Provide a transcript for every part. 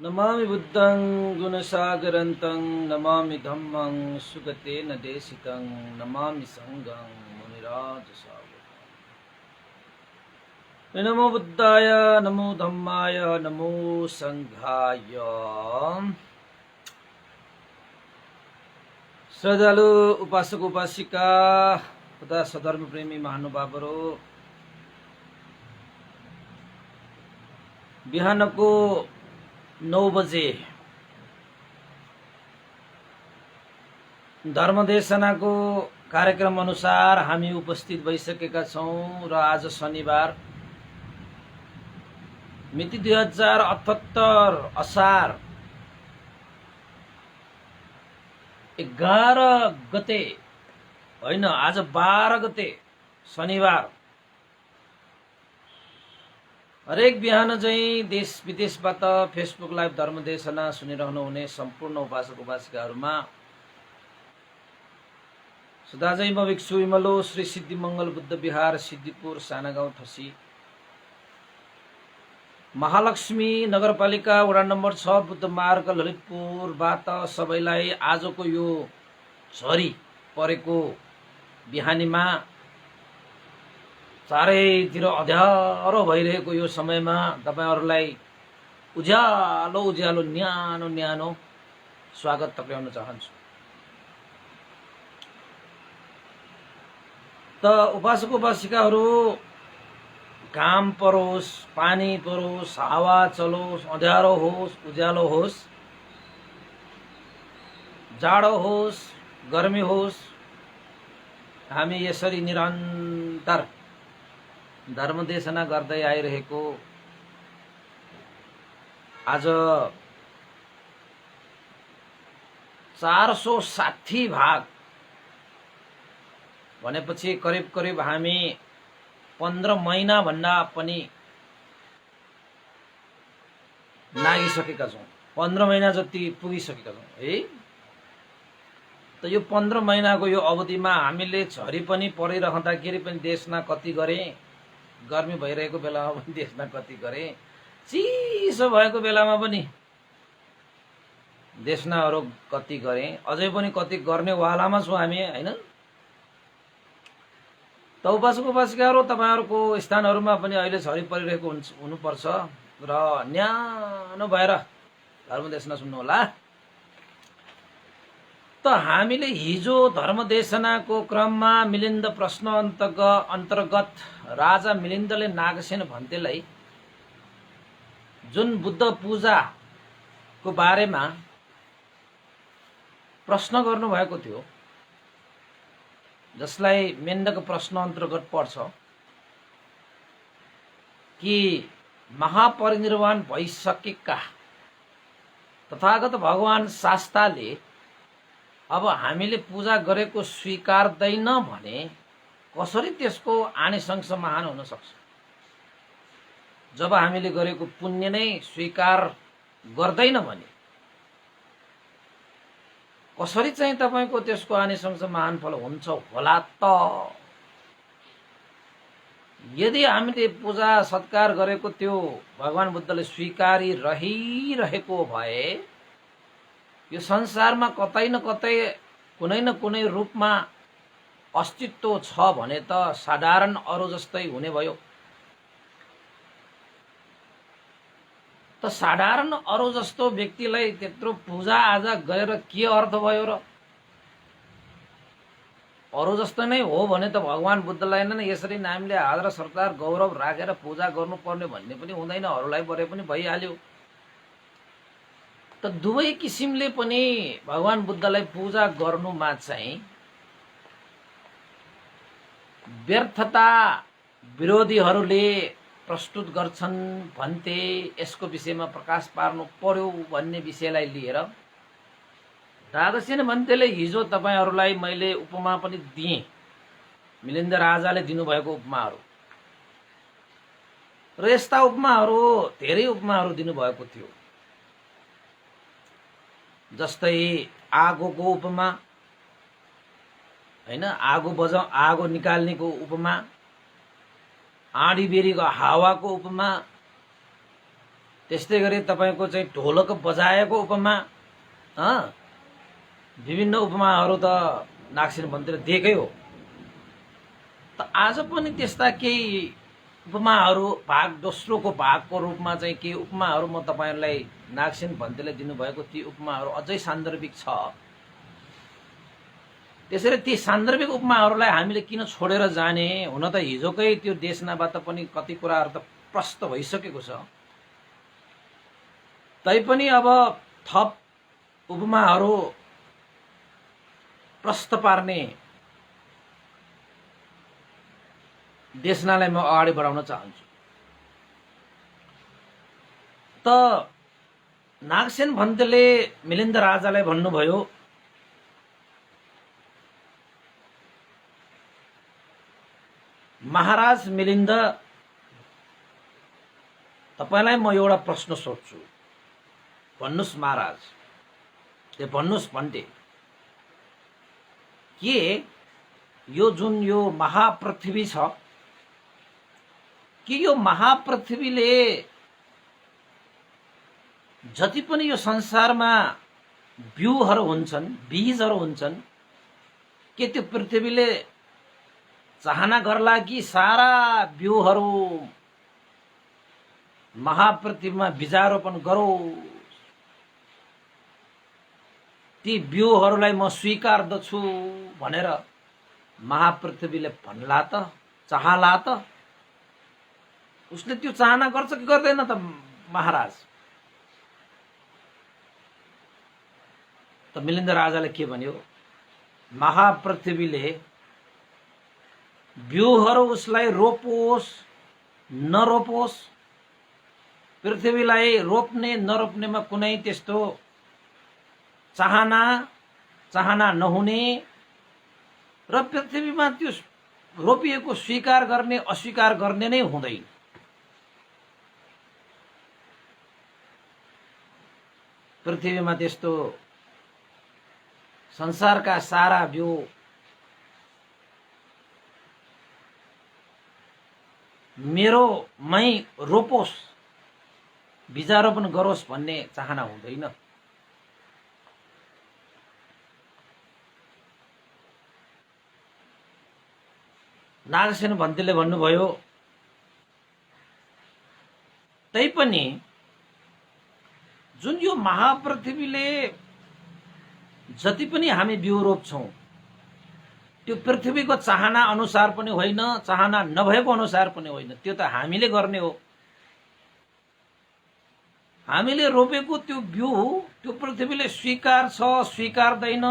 नमामि बुद्धं गुणसागरन्तं नमामि धम्मं सुगतेन देशितं नमामि संघं मुनिराजसागरम्। नमो बुद्धाय नमो धम्माय नमो संघाय। श्रद्धालु उपासक उपासिका तथा सधर्म प्रेमी महानुभावहरू, बिहानको 9 बजे धर्मदेशनाको कार्यक्रम अनुसार हामी उपस्थित भइसकेका छौं र आज शनिबार मिति 2078 असार 11 गते होइन, आज 12 गते शनिबार। हरेक बिहान चाहिँ देश विदेशबाट फेसबुक लाइभ धर्मदेशना सुनिरहनु हुने सम्पूर्ण उपासक उपासिकाहरूमा सदाझै म भिक्षु इमलो श्री सिद्धि मङ्गल बुद्ध विहार सिद्धिपुर साना गाउँ थसी महालक्ष्मी नगरपालिका वडा नम्बर 6 बुद्ध मार्ग ललितपुरबाट सबैलाई आजको यो झरी परेको बिहानीमा चारैतिर अँध्यारो भइरहेको यो समयमा तपाईहरुलाई उज्यालो उज्यालो न्यानो न्यानो स्वागत टक्राउन चाहन्छु। त उपासक उपासिकाहरू, घाम परोस्, पानी परोस्, हावा चलोस्, अँध्यारो होस्, उज्यालो होस्, जाडो होस्, गर्मी होस्, हामी यसरी निरन्तर धर्मदेशना गर्दै आइरहेको आज 460 भाग भनेपछि करिब करिब हामी 15 महिना भन्दा पनि नागिसकेका छौं। 15 महिना जति पुगिसकेका छौं है। त यो 15 महिनाको यो अवधिमा हामीले झरी पनि परिरहँदाखेरि पनि देशमा कति गरे, गर्मी भइरहेको बेलामा पनि देशमा कति गरे, चिसो भएको बेलामा पनि देशनाहरू कति गरे, अझै पनि कति गर्ने वालामा छौं हामी हैन। त उपासक उपासिकाहरू, तपाईहरुको स्थानहरुमा पनि अहिले झरी परिरहेको हुनुपर्छ र न्यानो भएर धर्मदेशना सुन्नु होला। त हामीले हिजो धर्मदेशनाको क्रममा मिलिन्द प्रश्न अन्तर्गत राजा मिलिन्दले नागसेन भन्तेलाई जुन बुद्ध पूजाको बारेमा प्रश्न गर्नु भएको थियो, जसलाई मेन्दको प्रश्न अन्तर्गत पर्छ कि महापरिनिर्वाण भइसकेका तथागत भगवान शास्ताले अब हामीले पूजा गरेको स्वीकार्दैन भने कसरी त्यसको आनिशंस महान हुन सक्छ? जब हामीले गरेको पुण्य नै स्वीकार गर्दैन भने कसरी चाहिँ तपाईको त्यसको आनिशंस महान फल हुन्छ होला त? यदि हामीले पूजा सत्कार गरेको त्यो भगवान बुद्धले स्वीकारी रहिरहेको भए यो संसारमा कतै न कतै कुनै न कुनै रूपमा अस्तित्व छ भने त साधारण अरु जस्तै हुने भयो। त साधारण अरु जस्तो व्यक्तिलाई त्यत्रो पूजा आजा गरेर के अर्थ भयो र? अरु जस्तो नै हो भने त भगवान बुद्धलाई नै यसरी नामले आदर सरकार गौरव राखेर पूजा गर्नुपर्ने भन्ने पनि हुँदैन, अरूलाई परे पनि भइहाल्यो। त दुवै किसिमले पनि भगवान बुद्धलाई पूजा गर्नुमा चाहिँ व्यर्थता विरोधीहरूले प्रस्तुत गर्छन् भन्थे। यसको विषयमा प्रकाश पार्नु पर्यो भन्ने विषयलाई लिएर नागसेन भन्तेले हिजो तपाईहरुलाई मैले उपमा पनि दिएँ, मिलिन्द राजाले दिनुभएको उपमाहरू र यस्ता उपमाहरू धेरै उपमाहरू दिनुभएको थियो। जस्तै आगोको उपमा हैन, आगो निकाल्नेको उपमा, आँधी बेरीको हावाको उपमा, त्यस्तै गरी तपाईँको चाहिँ ढोलक बजाएको उपमा, विभिन्न उपमाहरू त नागसेन भन्तीले दिएकै हो। त आज पनि त्यस्ता केही उपमाहरू भाग दोस्रोको भागको रूपमा चाहिँ केही उपमाहरू म तपाईँहरूलाई नागसेन भन्तीले दिनुभएको ती उपमाहरू अझै सान्दर्भिक छ। त्यसरी ती सान्दर्भिक उपमाहरूलाई हामीले किन छोडेर जाने? हुन त हिजोकै त्यो देशनाबाट पनि कति कुराहरू त प्रष्ट भइसकेको छ। तैपनि अब थप उपमाहरू प्रष्ट पार्ने देशनालाई म अगाडि बढाउन चाहन्छु। त नागसेन भन्तेले मिलिन्द राजालाई भन्नुभयो, महाराज मिलिन्द, तपाईलाई म एउटा प्रश्न सोध्छु, भन्नुस् महाराज, भन्नुस् भन्टे, के यो जुन यो महापृथ्वी छ, कि यो महापृथ्वीले जति पनि यो संसारमा बिउहरू हुन्छन्, बीजहरू हुन्छन्, के त्यो पृथ्वीले चाहना गर्ला कि सारा बिउहरू महापृथ्वीमा बीजारोपण गरोस्? ती बिउहरूलाई म स्वीकार्दछु भनेर महापृथ्वीले भन्ला त, चाहला त? उसले त्यो चाहना गर्छ कि गर्दैन त महाराज? त मिलिन्द राजाले के भन्यो, महापृथ्वीले बिउहरू उसलाई रोपोस् नरोपोस्, पृथ्वीलाई रोप्ने नरोप्नेमा कुनै त्यस्तो चाहना नहुने र पृथ्वीमा त्यो रोपिएको स्वीकार गर्ने अस्वीकार गर्ने नै हुँदैन। पृथ्वीमा त्यस्तो संसारका सारा बिउ मेरोमै रोपोस्, बीजारोपण गरोस् भन्ने चाहना हुँदैन। नागसेन भन्तीले भन्नुभयो, तैपनि जुन यो महापृथ्वीले जति पनि हामी बिउ रोप्छौं, त्यो पृथ्वीको चाहना अनुसार पनि होइन, चाहना नभएको अनुसार पनि होइन, त्यो त हामीले गर्ने हो। हामीले रोपेको त्यो बिउ त्यो पृथ्वीले स्वीकार्छ स्वीकार्दैन,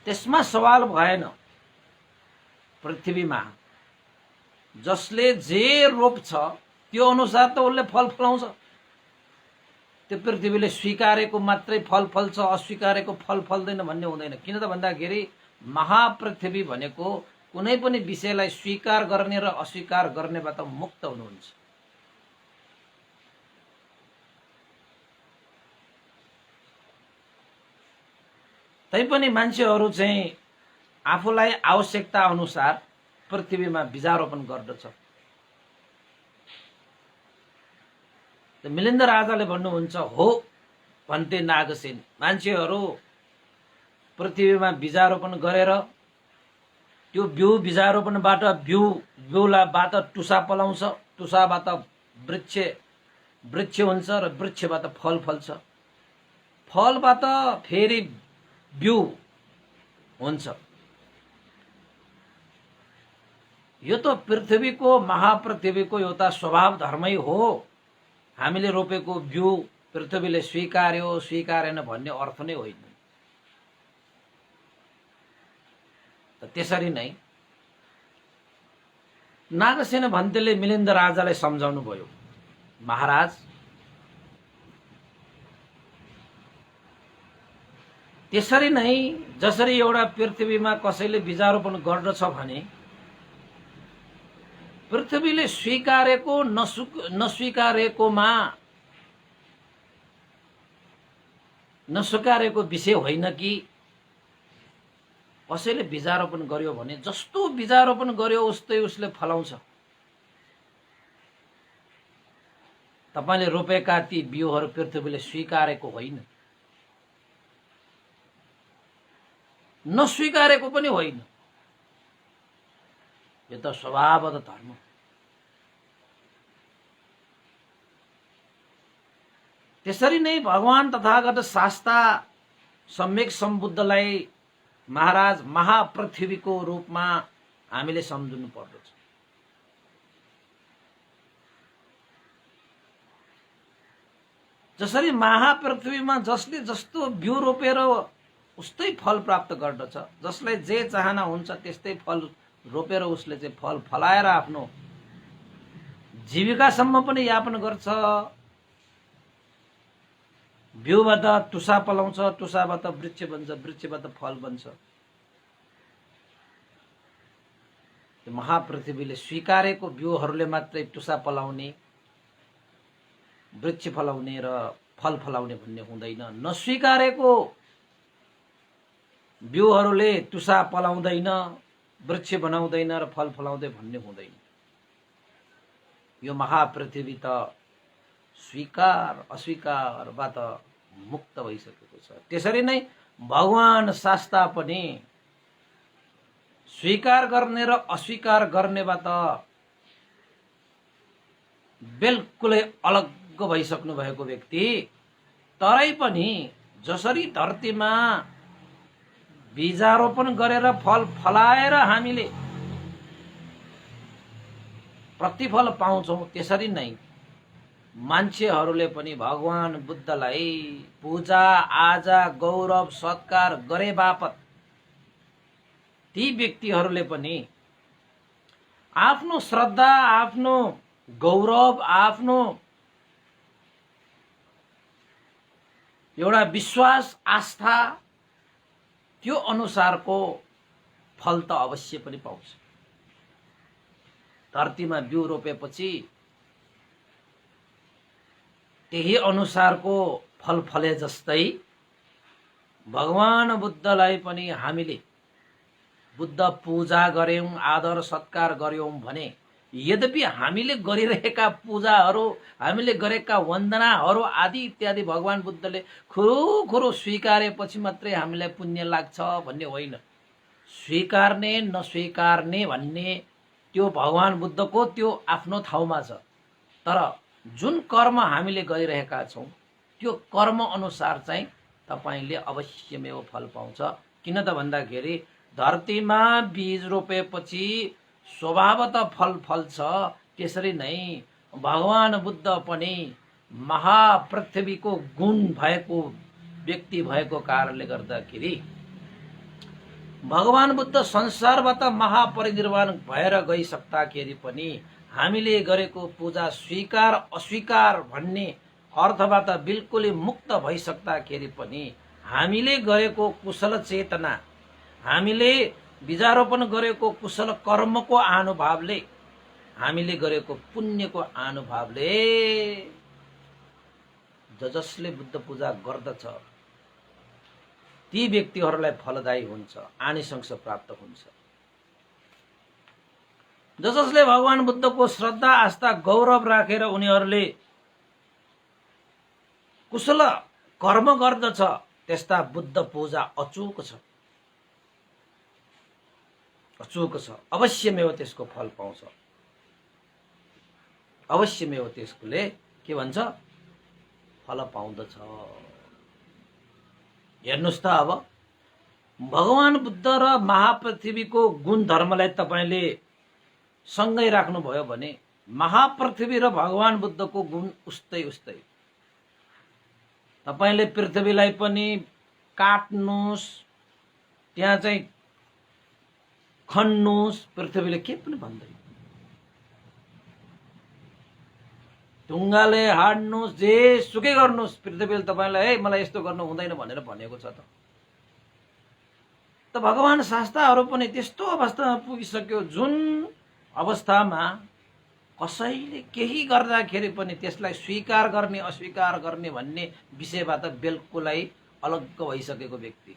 त्यसमा सवाल भएन। पृथ्वीमा जसले जे रोप्छ त्यो अनुसार त उसले फल फलाउँछ। त्यो पृथ्वीले स्वीकारेको मात्रै फल फल्छ, अस्वीकारेको फल फल्दैन भन्ने हुँदैन। किन त भन्दाखेरि महापृथ्वी भनेको कुनै पनि विषयलाई स्वीकार गर्ने र अस्वीकार गर्नेबाट मुक्त हुनुहुन्छ। तैपनि मान्छेहरू चाहिँ आफूलाई आवश्यकता अनुसार पृथ्वीमा बीजारोपण गर्दछ। मिलिन्द राजाले भन्नुहुन्छ, हो भन्ते नागसेन, मान्छेहरू पृथ्वीमा बीजारोपण गरेर त्यो बिउ बीजारोपणबाट बिउबाट टुसा पलाउँछ, टुसाबाट वृक्ष हुन्छ र वृक्षबाट फल फल्छ, फलबाट फेरि बिउ हुन्छ। यो त पृथ्वीको महापृथ्वीको एउटा स्वभाव धर्मै हो। हामीले रोपेको बिउ पृथ्वीले स्वीकार्यो स्वीकारेन भन्ने अर्थ नै होइन। त्यसरी नै नागसेन भन्तेले मिलिन्द राजालाई सम्झाउनु भयो, महाराज, त्यसरी नै जसरी एउटा पृथ्वीमा कसैले बीजारोपण गर्दछ भने पृथ्वीले स्वीकारेको नस्वीकारेको विषय होइन कि कसैले बीजारोपण गर्यो भने जस्तो बीजारोपण गर्यो उस्तै उसले फलाउँछ। तपाईले रोपेका ती बिउहरू पृथ्वीले स्वीकारेको होइन, नस्वीकारेको पनि होइन। यो त स्वभावगत धर्म। त्यसरी नै भगवान तथागत शास्ता सम्यक सम्बुद्धलाई महाराज महापृथ्वीको रूपमा हामीले सम्झनु पर्दछ। जसरी महापृथ्वीमा जसले जस्तो बिउ रोपेर उस्तै फल प्राप्त गर्दछ, जसलाई जे चाहना हुन्छ त्यस्तै फल रोपेर उसले चाहिँ फल फलाएर आफ्नो जीविकासम्म पनि यापन गर्छ। बिउबाट टुसा पलाउँछ, टुसाबाट वृक्ष बन्छ, वृक्षबाट फल बन्छ। महापृथ्वीले स्वीकारेको बिउहरूले मात्रै टुसा पलाउने, वृक्ष फलाउने र फल फलाउने भन्ने हुँदैन। नस्वीकारेको बिउहरूले टुसा पलाउँदैन, वृक्ष बनाउँदैन र फल फलाउँदै भन्ने हुँदैन। यो महापृथ्वी त स्वीकार अस्वीकारबाट मुक्त भइसकेको छ। त्यसरी नै भगवान शास्ता पनि स्वीकार गर्ने र अस्वीकार गर्नेबाट बिल्कुलै अलग भइसक्नु भएको व्यक्ति, तरै पनि जसरी धरतीमा बीजारोपण गरेर फल फलाएर हामीले प्रतिफल पाउँछौं, त्यसरी नै मान्छेहरूले पनि भगवान बुद्धलाई पूजा आजा गौरव सत्कार गरे बापत ती व्यक्तिहरूले पनि आफ्नो श्रद्धा, आफ्नो गौरव, आफ्नो एउटा विश्वास आस्था त्यो अनुसारको फल त अवश्य पनि पाउँछ। धरतीमा बिउ रोपेपछि त्यही अनुसारको फल फले जस्तै भगवान बुद्धलाई पनि हामीले बुद्ध पूजा गर्यौं, आदर सत्कार गर्यौं भने यद्यपि हामीले गरिरहेका पूजाहरू, हामीले गरेका वन्दनाहरू आदि इत्यादि भगवान बुद्धले खुरो स्वीकारेपछि मात्रै हामीलाई पुण्य लाग्छ भन्ने होइन। स्वीकार्ने नस्वीकार्ने भन्ने त्यो भगवान बुद्धको त्यो आफ्नो ठाउँमा छ। तर जुन कर्म हामीले गरिरहेका छौं त्यो कर्म अनुसार चाहिँ तपाईले अवश्यमेव फल पाउँछ। किन त भन्दाखेरि धरतीमा बीज रोपेपछि स्वभावतः फल फल्छ। त्यसरी नै भगवान बुद्ध पनि महापृथ्वीको गुण भएको व्यक्ति भएको कारणले गर्दाखेरि भगवान बुद्ध संसारबाट महापरिनिर्वाण भएर गइसक्दाखेरि पनि हामीले गरेको पूजा स्वीकार अस्वीकार भन्ने अर्थबाट बिल्कुलै मुक्त भइसक्दाखेरि पनि हामीले गरेको कुशल चेतना, हामीले बीजारोपण गरेको कुशल कर्मको अनुभवले, हामीले गरेको पुण्यको अनुभवले जसले बुद्ध पूजा गर्दछ ती व्यक्तिहरूलाई फलदायी हुन्छ, आनिसंस प्राप्त हुन्छ। जसले भगवान बुद्धको श्रद्धा आस्था गौरव राखेर उनीहरूले कुशल कर्म गर्दछ त्यस्ता बुद्ध पूजा अचूक छ, अचूक छ। अवश्यमेव त्यसको फल पाउँछ, अवश्यमेव त्यसले के भन्छ फल पाउँदछ। हेर्नुस् त अब भगवान बुद्ध र महापृथ्वीको गुण धर्मलाई तपाईले सँगै राख्नुभयो भने महापृथ्वी र भगवान बुद्धको गुण उस्तै उस्तै। तपाईले पृथ्वीलाई पनि काट्नुस्, त्यहाँ चाहिँ खन्नुस्, पृथ्वीले के पनि भन्दैन। ढुङ्गाले हाड्नुस्, जे सुकै गर्नुस्, पृथ्वीले तपाईलाई है मलाई यस्तो गर्नु हुँदैन भनेर भनेको छ त भगवान शास्त्रहरू पनि त्यस्तो अवस्थामा पुगिसक्यो जुन अवस्थामा कसैले केही गर्दाखेरि पनि त्यसलाई स्वीकार गर्ने अस्वीकार गर्ने भन्ने विषयबाट बिल्कुलै अलग भइसकेको व्यक्ति।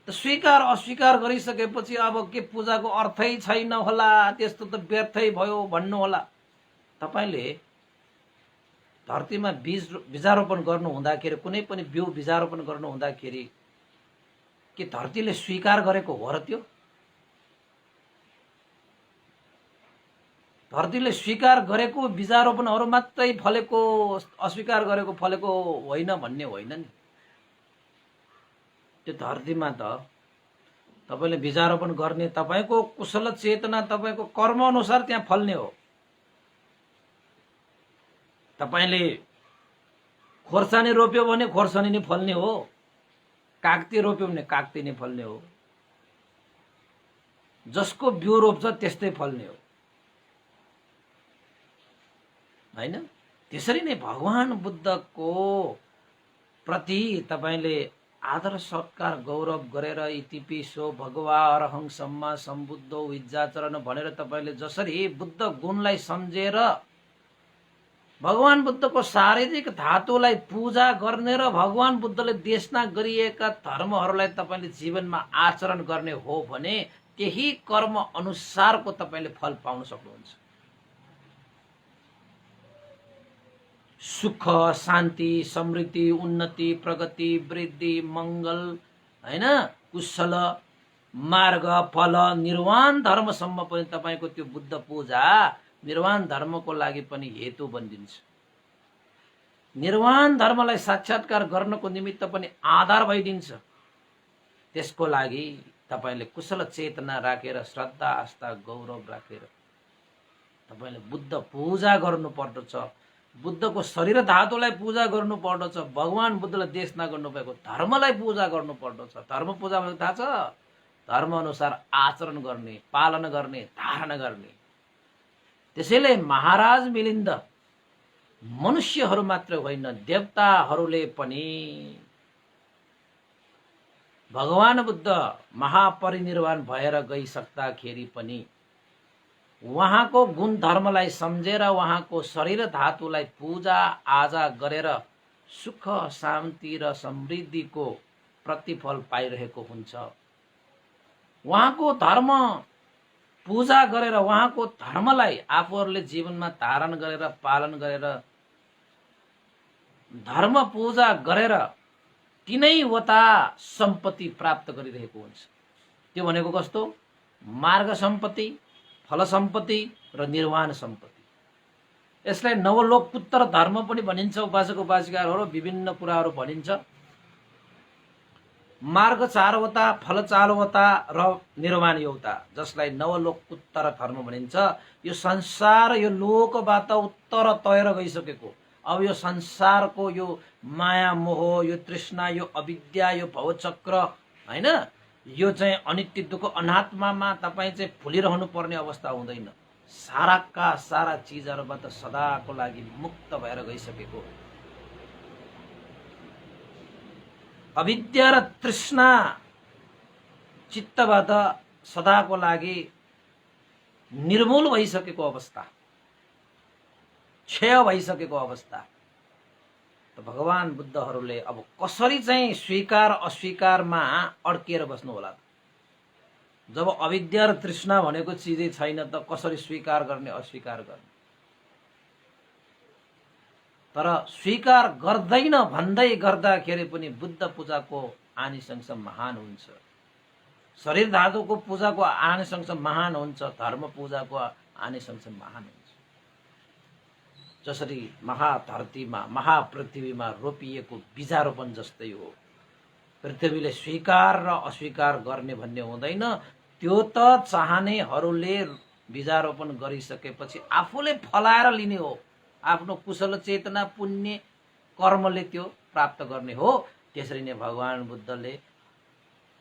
त स्वीकार अस्वीकार गरिसकेपछि अब के पूजाको अर्थै छैन होला, त्यस्तो त व्यर्थै भयो भन्नु होला। तपाईले धरतीमा बीजारोपण गर्नु हुँदाखेरि कुनै पनि बिउ बीजारोपण गर्नु हुँदाखेरि के धरतीले स्वीकार गरेको हो र त्यो? धरतीले स्वीकार गरेको बीजारोपणहरू मात्रै फलेको, अस्वीकार गरेको फलेको होइन भन्ने होइन नि। त्यो धरतीमा त तपाईले बीजारोपण गर्ने तपाईको कुशल चेतना, तपाईको कर्म अनुसार त्यहाँ फल्ने हो। तपाईले खोर्सानी रोप्यो भने खोर्सानी नै फल्ने हो, कागती रोप्यो भने कागती नै फल्ने हो। जसको बिउ रोप्छ त्यस्तै फल्ने हो, हैन? त्यसरी नै भगवान बुद्धको प्रति तपाईले आदर सत्कार गौरव गरेर इतिपिसो भगवा अरहं सम्मा सम्बुद्धो विद्याचरण भनेर तपाईले जसरी बुद्ध गुणलाई सम्झेर भगवान बुद्धको शारीरिक धातुलाई पूजा गर्ने र भगवान बुद्धले देशना गरिएका धर्महरूलाई तपाईले जीवनमा आचरण गर्ने हो भने त्यही कर्म अनुसारको तपाईले फल पाउन सक्नुहुन्छ। सुख, शान्ति, समृद्धि, उन्नति, प्रगति, वृद्धि, मंगल, हैन, कुशल मार्ग, फल, निर्वाण धर्मसम्म पनि तपाईको त्यो बुद्ध पूजा निर्वाण धर्मको लागि पनि हेतु बनिदिन्छ। निर्वाण धर्मलाई साक्षात्कार गर्नको निमित्त पनि आधार भइदिन्छ। त्यसको लागि तपाईले कुशल चेतना राखेर, श्रद्धा आस्था गौरव राखेर तपाईले बुद्ध पूजा गर्नु पर्दछ। बुद्धको शरीर धातुलाई पूजा गर्नु पर्दछ। भगवान बुद्धले देशना गर्नुभएको धर्मलाई पूजा गर्नु पर्दछ। धर्म पूजा भनेको थाहा छ? धर्म अनुसार आचरण गर्ने, पालन गर्ने, धारण गर्ने। त्यसैले महाराज मिलिन्द मनुष्यहरू मात्र होइन, देवताहरूले पनि भगवान बुद्ध महापरिनिर्वाण भएर गइसक्दाखेरि पनि उहाँको गुण धर्मलाई सम्झेर उहाँको शरीर धातुलाई पूजा आजा गरेर सुख, शान्ति र समृद्धिको प्रतिफल पाइरहेको हुन्छ। उहाँको धर्म पूजा गरेर उहाँको धर्मलाई आफूहरूले जीवनमा धारण गरेर पालन गरेर धर्म पूजा गरेर तीनैवटा सम्पत्ति प्राप्त गरिरहेको हुन्छ। त्यो भनेको कस्तो? मार्ग सम्पत्ति, फल सम्पत्ति र निर्वाण सम्पत्ति। यसलाई नवलोकोत्तर धर्म पनि भनिन्छ। उपासक उपासिकाहरू विभिन्न कुराहरू भनिन्छ। मार्ग 4वटा, फल 4वटा र निर्वाण एउटा, जसलाई नवलोकोत्तर धर्म भनिन्छ। यो संसार, यो लोकबाट उत्तर तएर गइसकेको, अब यो संसारको यो माया मोह, यो तृष्णा, यो अविद्या, यो भवचक्र, हैन, यो चाहिँ अनित्य दुःख अनात्मामा तपाईँ चाहिँ भुलिरहनु पर्ने अवस्था हुँदैन। साराका सारा चिजहरूबाट सदाको लागि मुक्त भएर गइसकेको अविद्या र तृष्णा चित्तबाट सदाको लागि निर्मूल भइसकेको अवस्था, क्षय भइसकेको अवस्था। त भगवान बुद्धहरूले अब कसरी चाहिँ स्वीकार अस्वीकारमा अड्किएर बस्नु होला? जब अविद्या र तृष्णा भनेको चिजै छैन त कसरी स्वीकार गर्ने अस्वीकार गर्ने? तर स्वीकार गर्दैन भन्दै गर्दाखेरि पनि बुद्ध पूजाको आनिसंस महान हुन्छ। शरीर धातुको पूजाको आनिसंस महान हुन्छ। धर्म पूजाको आनिसंस महान हुन्छ। जसरी महाधरतीमा, महापृथ्वीमा रोपिएको बीजारोपण जस्तै हो। पृथ्वीले स्वीकार र अस्वीकार गर्ने भन्ने हुँदैन। त्यो त चाहनेहरूले बीजारोपण गरिसकेपछि आफूले फलाएर लिने हो। आफ्नो कुशल चेतना, पुण्य कर्मले त्यो प्राप्त गर्ने हो। त्यसरी नै भगवान बुद्धले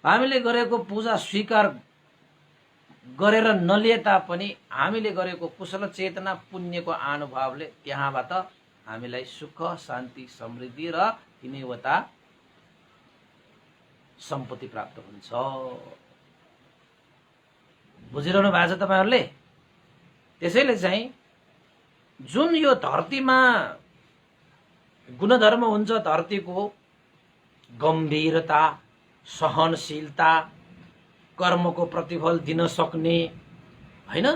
हामीले गरेको पूजा स्वीकार गरेर नलिए तापनि हामीले गरेको कुशल चेतना पुण्यको अनुभवले त्यहाँबाट हामीलाई सुख, शान्ति, समृद्धि र तीनैवटा सम्पत्ति प्राप्त हुन्छ। बुझिरहनु भएको छ तपाईहरुले? त्यसैले चाहिँ जुन यो धरतीमा गुणधर्म हुन्छ, धरतीको गम्भीरता, सहनशीलता, कर्मको प्रतिफल दिन सक्ने, हैन,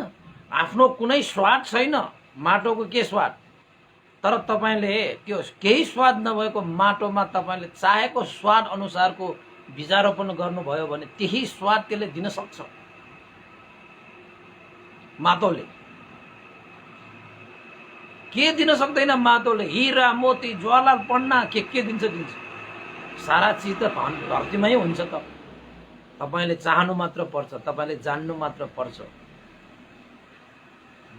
आफ्नो कुनै स्वार्थ छैन, माटोको के स्वाद, तर तपाईँले त्यो केही स्वाद नभएको माटोमा तपाईँले चाहेको स्वाद अनुसारको बीजारोपण गर्नुभयो भने त्यही स्वाद त्यसले दिन सक्छ। माटोले के दिन सक्दैन? माटोले हिरा मोती ज्वाला पन्ना के दिन्छ? सारा चिज त धरतीमै हुन्छ त। तपाईले चाहनु मात्र पर्छ, तपाईले जान्नु मात्र पर्छ।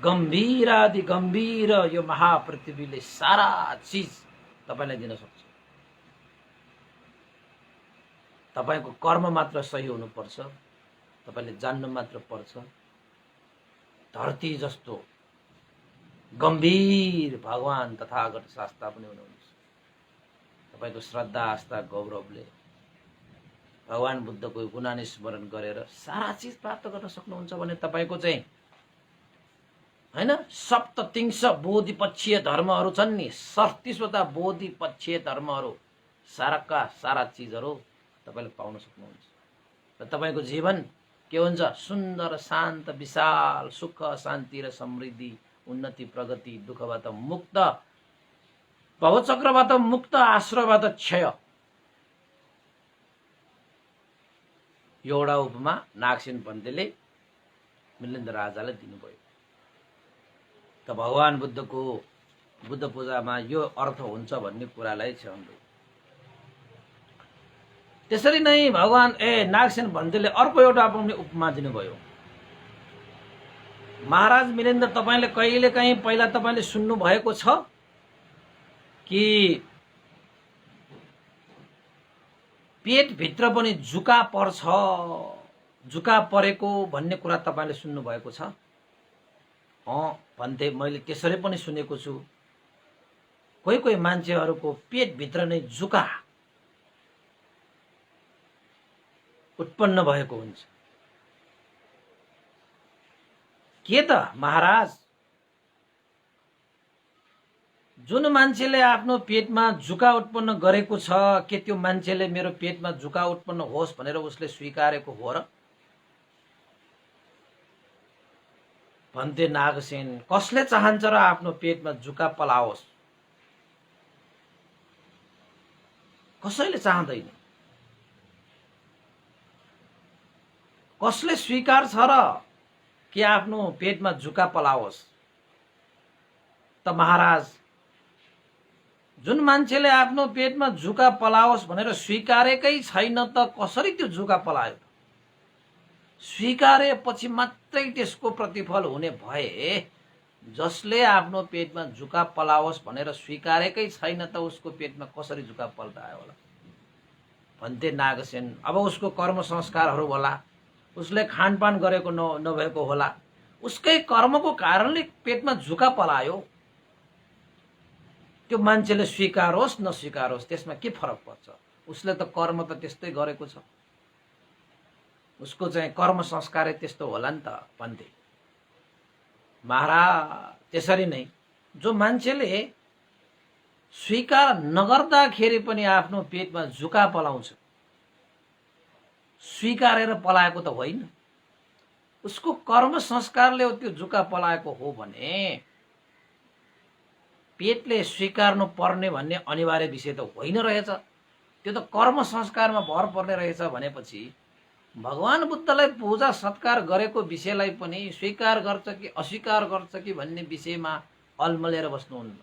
गम्भीर आदि गम्भीर यो महापृथ्वीले सारा चिज तपाईलाई दिन सक्छ। तपाईको कर्म मात्र सही हुनुपर्छ, तपाईले जान्नु मात्र पर्छ। धरती जस्तो गम्भीर भगवान तथागत शास्ता पनि हुनुहुन्छ। तपाईको श्रद्धा आस्था गौरवले भगवान बुद्धको गुणानी स्मरण गरेर सारा चीज प्राप्त गर्न सक्नुहुन्छ भने तपाईको चाहिँ हैन सप्ततिंश बोधिपक्षीय धर्महरू छन् नि, 37वटा बोधिपक्षीय धर्महरू साराका सारा चीजहरू तपाईले पाउन सक्नुहुन्छ। र तपाईको जीवन के हुन्छ? सुन्दर शान्त विशाल सुख शान्ति र समृद्धि उन्नति प्रगति दुःखबाट मुक्त भवचक्रबाट मुक्त आश्रयबाट क्षय। एउटा उपमा नागसेन पन्थीले मिलिन्द राजालाई दिनुभयो। त भगवान बुद्धको बुद्ध पूजामा यो अर्थ हुन्छ भन्ने कुरालाई छ्याउँदै त्यसरी नै भगवान नागसेन पन्थीले अर्को एउटा पनि उपमा दिनुभयो। महाराज मिलिन्द, तपाईले कहिलेकाहीँ पहिला तपाईले सुन्नु भएको छ कि पेट भित्र पनि जुका पर्छ, जुका परेको भन्ने कुरा तपाईले सुन्नु भएको छ? भन्थे मैले त्यसरी पनि सुनेको छु। कोही कोही मान्छेहरूको पेट भित्र नै जुका उत्पन्न भएको हुन्छ। के त महाराज, जुन मान्छेले आफ्नो पेटमा जुका उत्पन्न गरेको छ, के त्यो मान्छेले मेरो पेटमा जुका उत्पन्न होस् भनेर उसले स्वीकारेको हो र? भन्थे नागसेन, कसले चाहन्छ र आफ्नो पेटमा जुका पलाओस्? कसैले चाहदैन। कसले स्वीकार छ र कि आफ्नो पेटमा जुका पलाओस्? त महाराज, जुन मान्छेले आफ्नो पेटमा जुका पलाओस् भनेर स्वीकारेकै छैन त कसरी त्यो जुका पलायो? स्वीकारेपछि मात्रै त्यसको प्रतिफल हुने भए जसले आफ्नो पेटमा जुका पलाओस् भनेर स्वीकारेकै छैन त उसको पेटमा कसरी जुका पल्टायो होला? भन्थे नागसेन, अब उसको कर्म संस्कारहरू होला, उसले खानपान गरेको नभएको होला, उसकै कर्मको कारणले पेटमा जुका पलायो। त्यो मान्छेले स्वीकारोस् नस्वीकारोस् त्यसमा के फरक पर्छ? उसले त कर्म त त्यस्तै गरेको छ, उसको चाहिँ कर्म संस्कारै त्यस्तो होला नि त भन्थे। महाराज, त्यसरी नै जो मान्छेले स्वीकार नगर्दाखेरि पनि आफ्नो पेटमा जुका पलाउँछ, स्वीकारेर पलाएको त होइन, उसको कर्म संस्कारले त्यो जुका पलाएको हो भने पेटले स्वीकार्नु पर्ने भन्ने अनिवार्य विषय त होइन रहेछ। त्यो त कर्म संस्कारमा भर पर्ने रहेछ भनेपछि भगवान बुद्धलाई पूजा सत्कार गरेको विषयलाई पनि स्वीकार गर्छ कि अस्वीकार गर्छ कि भन्ने विषयमा अल्मलेर बस्नुहुन्न।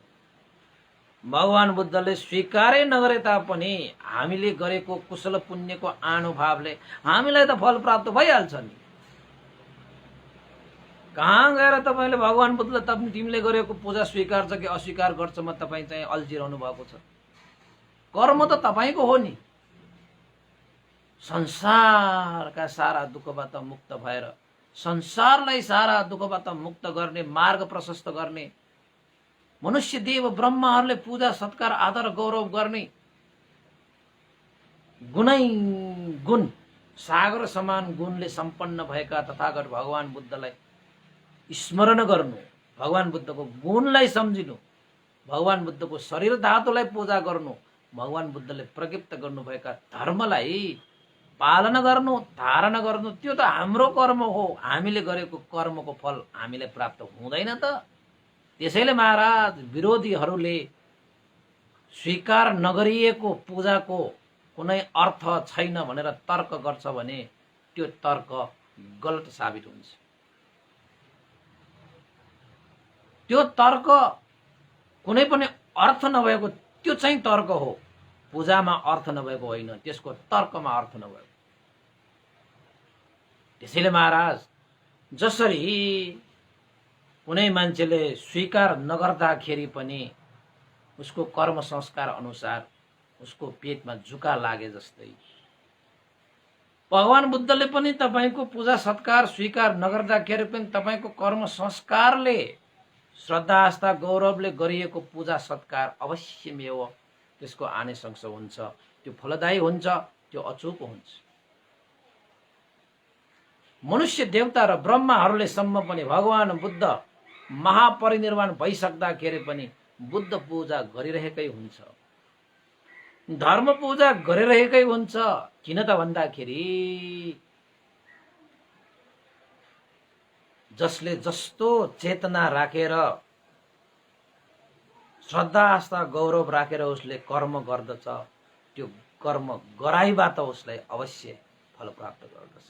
भगवान बुद्धले स्वीकारै नगरे तापनि हामीले गरेको कुशल पुण्यको आनुभावले हामीलाई त फल प्राप्त भइहाल्छ नि। कहाँ गएर तपाईले भगवान बुद्धले तिमीले गरेको पूजा स्वीकार छ कि अस्वीकार गर्छ म तपाईँ चाहिँ अल्झिरहनु भएको छ? कर्म त तपाईको हो नि। संसारका सारा दुःखबाट मुक्त भएर संसारलाई सारा दुःखबाट मुक्त गर्ने मार्ग प्रशस्त गर्ने, मनुष्य देव ब्रह्माहरूले पूजा सत्कार आदर गौरव गर्ने, गुणै गुण सागर समान गुणले सम्पन्न भएका तथागत भगवान बुद्धलाई स्मरण गर्नु, भगवान बुद्धको गुणलाई सम्झिनु, भगवान बुद्धको शरीर धातुलाई पूजा गर्नु, भगवान बुद्धले प्रज्ञप्त गर्नुभएका धर्मलाई पालन गर्नु, धारण गर्नु, त्यो त हाम्रो कर्म हो। हामीले गरेको कर्मको फल हामीलाई प्राप्त हुँदैन त? त्यसैले महाराज विरोधीहरूले स्वीकार नगरिएको पूजाको कुनै अर्थ छैन भनेर तर्क गर्छ भने त्यो तर्क गलत साबित हुन्छ। त्यो तर्क कुनै पनि अर्थ नभएको त्यो चाहिँ तर्क हो, पूजामा अर्थ नभएको होइन, त्यसको तर्कमा अर्थ नभएको। त्यसैले महाराज जसरी कुनै मान्छेले स्वीकार नगर्दाखेरि पनि उसको कर्म संस्कार अनुसार उसको पेटमा जुका लागे जस्तै भगवान बुद्धले पनि तपाईको पूजा सत्कार स्वीकार नगर्दाखेरि पनि तपाईको कर्म संस्कारले श्रद्धा आस्था गौरवले गरिएको पूजा सत्कार अवश्यमेव त्यसको आनिसंस हुन्छ, त्यो फलदायी हुन्छ, त्यो अचूक हुन्छ। मनुष्य देवता र ब्रह्माहरूले सम्म पनि भगवान बुद्ध महापरिनिर्वाण भइसक्दाखेरि पनि बुद्ध पूजा गरिरहेकै हुन्छ, धर्म पूजा गरिरहेकै हुन्छ। किन त भन्दाखेरि जसले जस्तो चेतना राखेर श्रद्धा आस्था गौरव राखेर उसले कर्म गर्दछ, त्यो कर्म गराइबाट उसलाई अवश्य फल प्राप्त गर्दछ।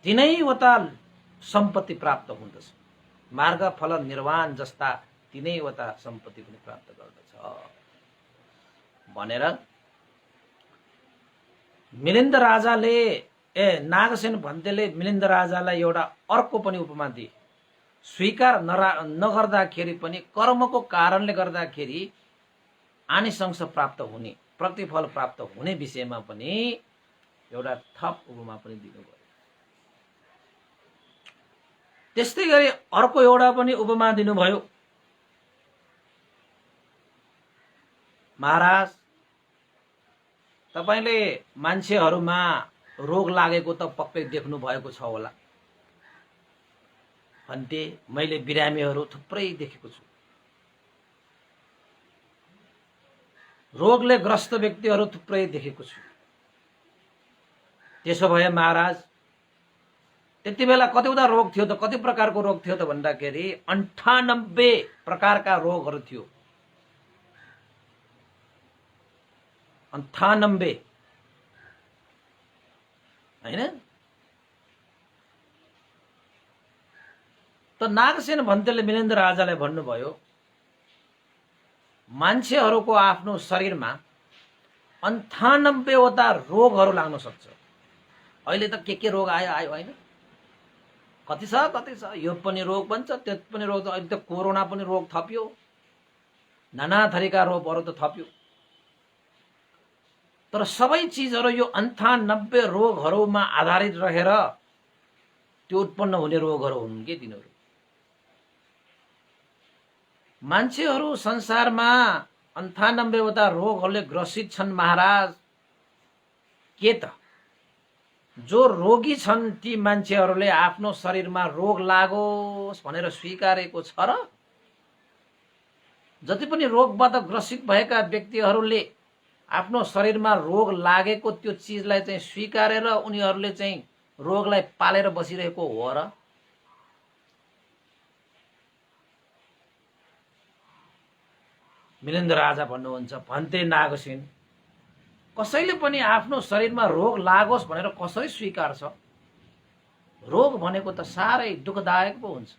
तिनैवटा सम्पत्ति प्राप्त हुँदछ, मार्ग फल निर्वाण जस्ता तिनैवटा सम्पत्ति पनि प्राप्त गर्दछ भनेर मिलिन्द राजाले नागसेन भन्तेले मिलिन्द राजालाई एउटा अर्को पनि उपमा दिए। स्वीकार नगर्दाखेरि पनि कर्मको कारणले गर्दाखेरि आनिसंस प्राप्त हुने, प्रतिफल प्राप्त हुने विषयमा पनि एउटा थप उपमा पनि दिनुभयो। त्यस्तै गरी अर्को एउटा पनि उपमा दिनुभयो। महाराज तपाईले मान्छेहरूमा रोग लागेको त पक्कै देख्नु भएको छ होला। भन्ते मैले बिरामीहरू थुप्रै देखेको छु, रोगले ग्रस्त व्यक्तिहरू थुप्रै देखेको छु। त्यसो भए महाराज त्यति बेला कतिवटा रोग थियो त, कति प्रकारको रोग थियो त भन्दाखेरि 98 प्रकारका रोगहरू थियो। 98 हैन त नागसेन भन्तेले मिलिन्द राजालाई भन्नुभयो मान्छेहरूको आफ्नो शरीरमा 98 वटा रोगहरू लाग्न सक्छ। अहिले त के रोग आयो होइन, कति छ, यो पनि रोग बन्छ, त्यो पनि रोग, अहिले त कोरोना पनि रोग थप्यो, नाना थरीका रोगहरू त थप्यो। तर सबै चीजहरू यो 98 रोगहरूमा आधारित रहेर त्यो उत्पन्न हुने रोगहरू हुन् के तिनीहरू। मान्छेहरू संसारमा 98 वटा रोगहरूले ग्रसित छन् महाराज। के त जो रोगी छन् ती मान्छेहरूले आफ्नो शरीरमा रोग लागोस् भनेर स्वीकारेको छ र जति पनि रोगबाट ग्रसित भएका व्यक्तिहरूले आफ्नो शरीरमा रोग लागेको त्यो चीजलाई चाहिँ स्वीकारेर उनीहरूले चाहिँ रोगलाई पालेर बसिरहेको हो र? मिलिन्द राजा भन्नुहुन्छ भन्ते नागसेन कसैले पनि आफ्नो शरीरमा रोग लागोस् भनेर कसरी स्वीकार्छ? रोग भनेको त साह्रै दुःखदायक पो हुन्छ।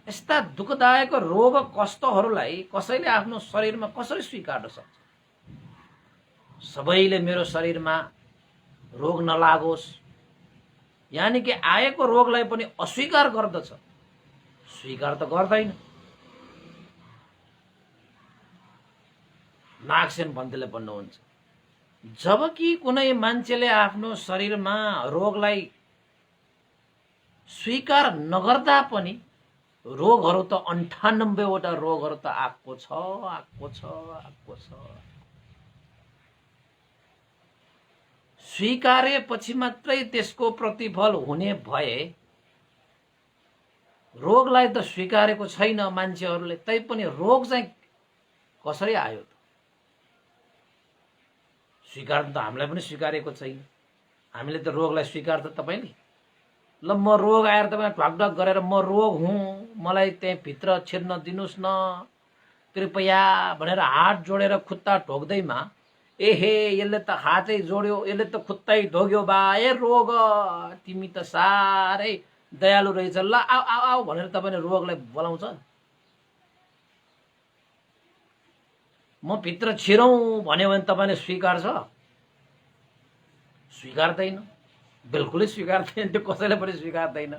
यस्ता दुःखदायक रोग कष्टहरूलाई कसैले आफ्नो शरीरमा कसरी स्वीकार्न सक्छ? सबैले मेरो शरीरमा रोग नलागोस् यानी कि आएको रोगलाई पनि अस्वीकार गर्दछ, स्वीकार त गर्दैन। नागसेन भन्तेले भन्नुहुन्छ जबकि कुनै मान्छेले आफ्नो शरीरमा रोगलाई स्वीकार नगर्दा पनि रोगहरू त 98 वटा रोगहरू त आएको छ। स्वीकारेपछि मात्रै त्यसको प्रतिफल हुने भए रोगलाई त स्वीकारेको छैन मान्छेहरूले, तैपनि रोग चाहिँ कसरी आयो त? स्वीकार त हामीलाई पनि स्वीकारेको छैन। हामीले त रोगलाई स्वीकार त तपाईले ल म रोग आएर तपाईँ ढकढक गरेर म रोग हुँ, मलाई त्यहाँ भित्र छिर्न दिनुहोस् न कृपया भनेर हात जोडेर खुट्टा ठोक्दैमा एहे यसले त हातै जोड्यो, यसले त खुट्टै ढोग्यो बा, ए रोग तिमी त साह्रै दयालु रहेछ, ल आऊ आऊ आऊ भनेर तपाईँले रोगलाई बोलाउँछ। म भित्र छिरौँ भन्यो भने तपाईँले स्वीकार्छ? स्वीकार्दैन, बिल्कुलै स्वीकार्दैन, त्यो कसैले पनि स्वीकार्दैन।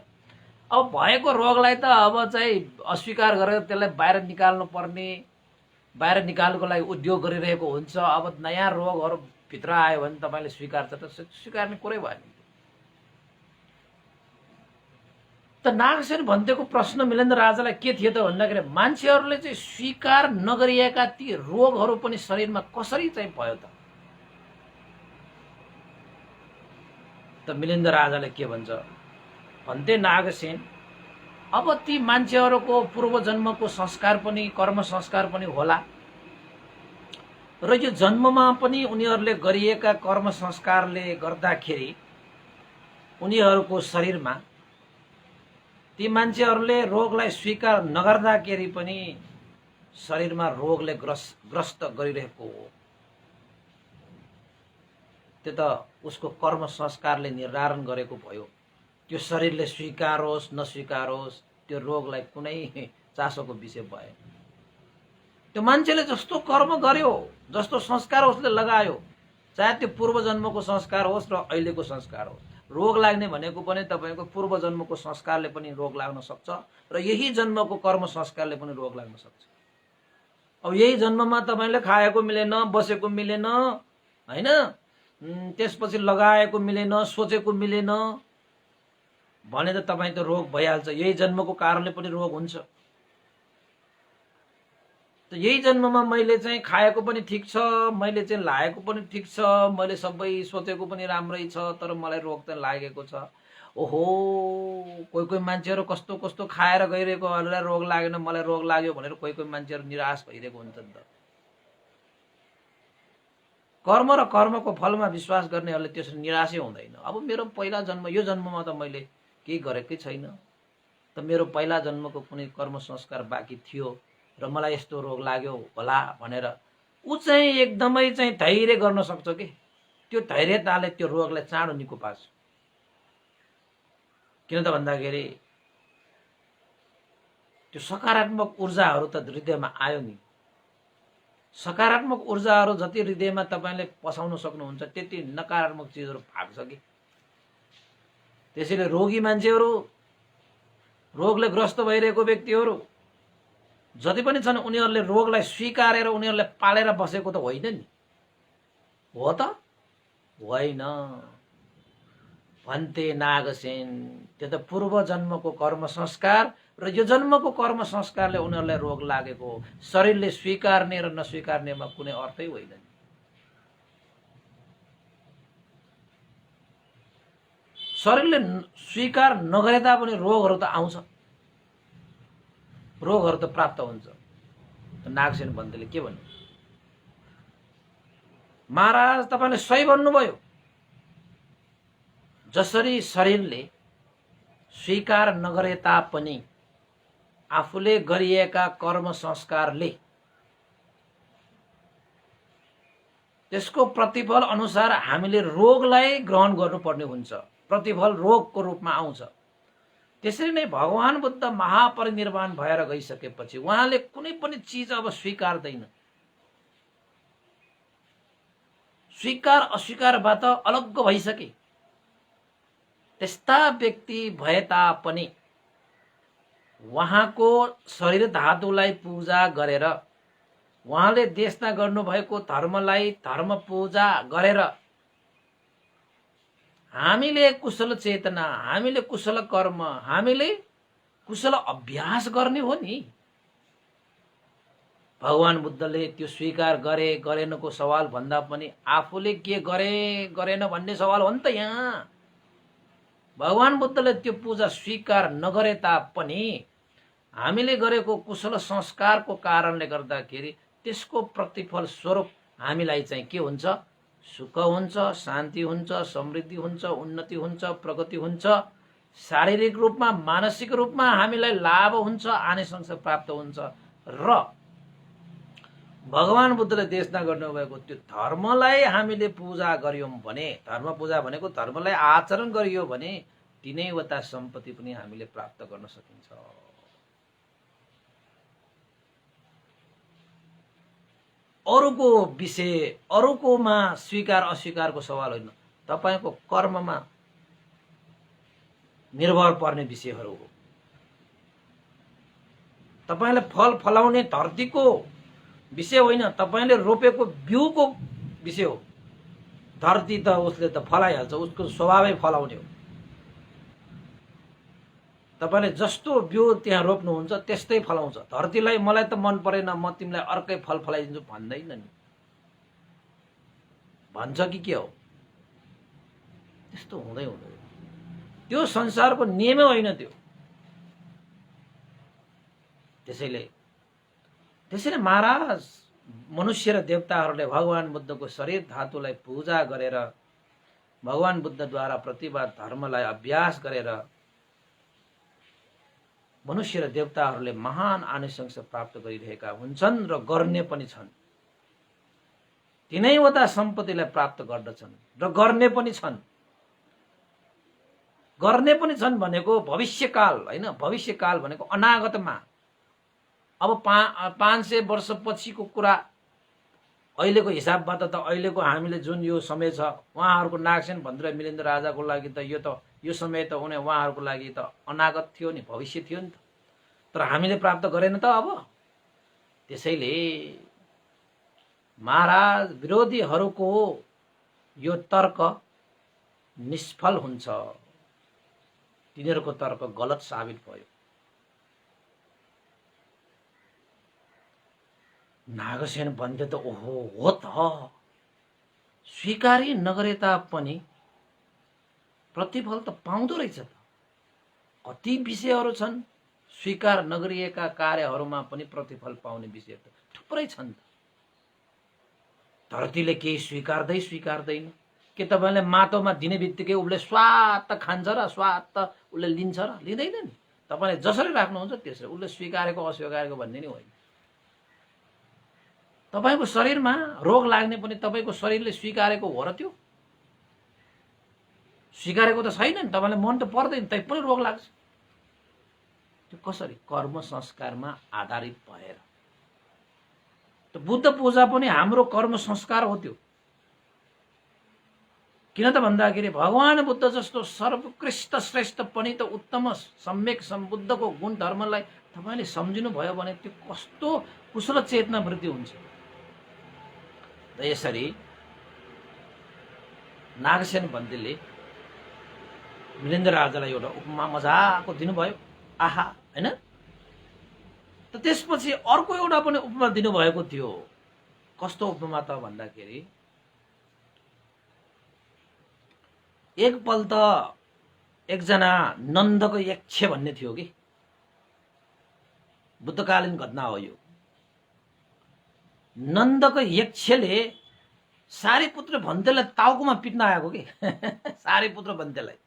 अब भएको रोगलाई त अब चाहिँ अस्वीकार गरेर त्यसलाई बाहिर निकाल्नु पर्ने, बाहिर निकाल्नुको लागि उद्योग गरिरहेको हुन्छ। अब नयाँ रोगहरू भित्र आयो भने तपाईँले स्वीकार्छ त? स्वीकार्ने कुरै भएन। त नागसेन भन्तेको प्रश्न मिलेन्द्र राजालाई के थियो त भन्दाखेरि मान्छेहरूले चाहिँ स्वीकार नगरिएका ती रोगहरू पनि शरीरमा कसरी चाहिँ भयो त? मिलिन्द्र राजाले के भन्छ भन्थे नागसेन, अब ती मान्छेहरूको पूर्व जन्मको संस्कार पनि कर्म संस्कार पनि होला र यो जन्ममा पनि उनीहरूले गरिएका कर्म संस्कारले गर्दाखेरि उनीहरूको शरीरमा ती मान्छेहरूले रोगलाई स्वीकार नगर्दाखेरि पनि शरीरमा रोगले ग्रस्त गरिरहेको हो। त्यो त उसको कर्म संस्कारले निर्धारण गरेको भयो। त्यो शरीरले स्वीकारोस् नस्वीकारोस् त्यो रोगलाई कुनै चासोको विषय भएन। त्यो मान्छेले जस्तो कर्म गर्यो, जस्तो संस्कार उसले लगायो, चाहे त्यो पूर्व जन्मको संस्कार होस् र अहिलेको संस्कार होस्, रोग लाग्ने भनेको पनि तपाईँको पूर्व जन्मको संस्कारले पनि रोग लाग्न सक्छ र यही जन्मको कर्म संस्कारले पनि रोग लाग्न सक्छ। अब यही जन्ममा तपाईँले खाएको मिलेन, बसेको मिलेन, हैन, त्यसपछि लगाएको मिलेन, सोचेको मिलेन भने त तपाईँ त रोग भइहाल्छ। यही जन्मको कारणले पनि रोग हुन्छ। त यही जन्ममा मैले चाहिँ खाएको पनि ठिक छ, मैले चाहिँ लागेको पनि ठिक छ, मैले सबै सोचेको पनि राम्रै छ, तर मलाई रोग त लागेको छ। ओहो, कोही कोही मान्छेहरू कस्तो कस्तो खाएर गइरहेको, अरूलाई रोग लागेन मलाई रोग लाग्यो भनेर कोही कोही मान्छेहरू निराश भइरहेको हुन्छ नि त। कर्म र कर्मको फलमा विश्वास गर्नेहरूले त्यसरी निराशै हुँदैन। अब मेरो पहिला जन्म, यो जन्ममा त मैले केही गरेकै छैन, त मेरो पहिला जन्मको कुनै कर्म संस्कार बाँकी थियो र मलाई यस्तो रोग लाग्यो होला भनेर ऊ चाहिँ एकदमै चाहिँ धैर्य गर्न सक्छ कि त्यो धैर्यताले त्यो रोगलाई चाँडो निको पार्छ। किन त भन्दाखेरि त्यो सकारात्मक ऊर्जाहरू त हृदयमा आयो नि। सकारात्मक ऊर्जाहरू जति हृदयमा तपाईँले पसाउन सक्नुहुन्छ त्यति नकारात्मक चिजहरू भाग्छ कि। त्यसैले रोगी मान्छेहरू, रोगले ग्रस्त भइरहेको व्यक्तिहरू जति पनि छन् उनीहरूले रोगलाई स्वीकारेर उनीहरूले पालेर बसेको त होइन नि, हो त होइन भन्थे नागसेन। त्यो त पूर्व जन्मको कर्म संस्कार र यो जन्मको कर्म संस्कारले उनीहरूलाई रोग लागेको हो। शरीरले स्वीकार्ने र नस्वीकार्नेमा कुनै अर्थै होइन। शरीरले स्वीकार नगरे तापनि रोगहरू त आउँछ, रोगहरू त प्राप्त हुन्छ। नागसेन भन्तेले के भन्नु, महाराज तपाईले सही भन्नुभयो। जसरी शरीरले स्वीकार नगरे तापनि आफूले गरिएका कर्म संस्कारले त्यसको प्रतिफल अनुसार हामीले रोगलाई ग्रहण गर्नुपर्ने हुन्छ, प्रतिफल रोगको रूपमा आउँछ। त्यसरी नै भगवान बुद्ध महापरिनिर्वाण भएर गइसकेपछि उहाँले कुनै पनि चीज अब स्वीकार्दैन। स्वीकार अस्वीकारबाट अलग्ग भइसके। त्यस्ता व्यक्ति भए तापनि उहाँको शरीर धातुलाई पूजा गरेर, उहाँले देशना गर्नुभएको धर्मलाई धर्म पूजा गरेर हामीले कुशल चेतना, हामीले कुशल कर्म, हामीले कुशल अभ्यास गर्ने हो नि। भगवान बुद्धले त्यो स्वीकार गरे गरेनको सवाल भन्दा पनि आफूले के गरे गरेन भन्ने सवाल हो नि त। यहाँ भगवान बुद्धले त्यो पूजा स्वीकार नगरे तापनि हामीले गरेको कुशल संस्कारको कारणले गर्दाखेरि त्यसको प्रतिफल स्वरूप हामीलाई चाहिँ के हुन्छ, सुख हुन्छ, शान्ति हुन्छ, समृद्धि हुन्छ, उन्नति हुन्छ, प्रगति हुन्छ, शारीरिक रूपमा मानसिक रूपमा हामीलाई लाभ हुन्छ, आनिसंस प्राप्त हुन्छ र भगवान बुद्धले देशना गर्नुभएको त्यो धर्मलाई हामीले पूजा गर्यौं भने, धर्म पूजा भनेको धर्मलाई आचरण गरियो भने तीनैवटा सम्पत्ति पनि हामीले प्राप्त गर्न सकिन्छ। अरूको विषय, अरूकोमा स्वीकार अस्वीकारको सवाल होइन, तपाईको कर्ममा निर्भर पर्ने विषयहरू हो। तपाईले फल फलाउने धरतीको विषय होइन, तपाईले रोपेको बिउको विषय हो। धरती त उसले त फलाइहाल्छ, उसको स्वभावै फलाउने हो। तपाईले जस्तो बिउ त्यहाँ रोप्नुहुन्छ त्यस्तै फलाउँछ। धरतीलाई मलाई त मन परेन, म तिमीलाई अर्कै फल फलाइदिन्छु भन्दैन नि, भन्छ कि के हो? त्यस्तो हुँदै हुँदैन। त्यो संसारको नियमै होइन त्यो। त्यसैले महाराज मनुष्य र देवताहरूले भगवान बुद्धको शरीर धातुलाई पूजा गरेर, भगवान बुद्धद्वारा प्रतिवाद धर्मलाई अभ्यास गरेर मनुष्य र देवताहरूले महान आनिसंस प्राप्त गरिरहेका हुन्छन् र गर्ने पनि छन्। तीनैवटा सम्पत्तिलाई प्राप्त गर्दछन् र गर्ने पनि छन्। गर्ने पनि छन् भनेको भविष्यकाल होइन, भविष्यकाल भनेको अनागतमा। अब 500 वर्ष पछिको कुरा, अहिलेको हिसाबबाट त अहिलेको हामीले जुन यो समय छ, उहाँहरूको नागसेन भद्र मिलिन्द्र राजाको लागि त यो समय त उहाँहरूको लागि त अनागत थियो नि, भविष्य थियो नि त। तर हामीले प्राप्त गरेन त अब। त्यसैले महाराज विरोधीहरूको यो तर्क निष्फल हुन्छ, तिनीहरूको तर्क गलत साबित भयो। नागसेन भन्थे त ओहो हो त, स्वीकारी नगरे तापनि प्रतिफल त पाउँदो रहेछ त। कति विषयहरू छन् स्वीकार नगरिएका कार्यहरूमा पनि प्रतिफल पाउने विषय त थुप्रै छन्। धरतीले केही स्वीकार्दैन। के तपाईले माटोमा दिने बित्तिकै उसले स्वात खान्छ र स्वात उसले लिन्छ र लिँदैन नि। तपाईले जसरी राख्नुहुन्छ त्यसरी, उसले स्वीकारेको अस्वीकारेको भन्ने नि होइन। तपाईको शरीरमा रोग लाग्ने पनि तपाईको शरीरले स्वीकारेको हो र त्यो? स्वीकारेको त छैन नि, तपाईलाई मन त पर्दैन तै पनि रोग लाग्छ। त्यो कसरी? कर्म संस्कारमा आधारित भएर। त बुद्ध पूजा पनि हाम्रो कर्म संस्कार हो त्यो। किन त भन्दाखेरि भगवान बुद्ध जस्तो सर्वोत्कृष्ट श्रेष्ठ पनि त उत्तम सम्यक सम्बुद्धको गुण धर्मलाई तपाईले सम्झिनु भयो भने त्यो कस्तो कुशल चेतना वृद्धि हुन्छ। र यसरी नागसेन बन्देले मिलिन्द्र राजालाई एउटा उपमा मजाको दिनुभयो। आहा, हैन? त त्यसपछि अर्को एउटा पनि उपमा दिनुभएको थियो। कस्तो उपमा त भन्दाखेरि एकपल्ट एकजना नन्दको यक्ष भन्ने थियो कि, बुद्धकालीन घटना हो यो। नन्दको यक्षले सारीपुत्र भन्तेलाई टाउकोमा पिट्न आएको कि सारीपुत्र भन्तेलाई।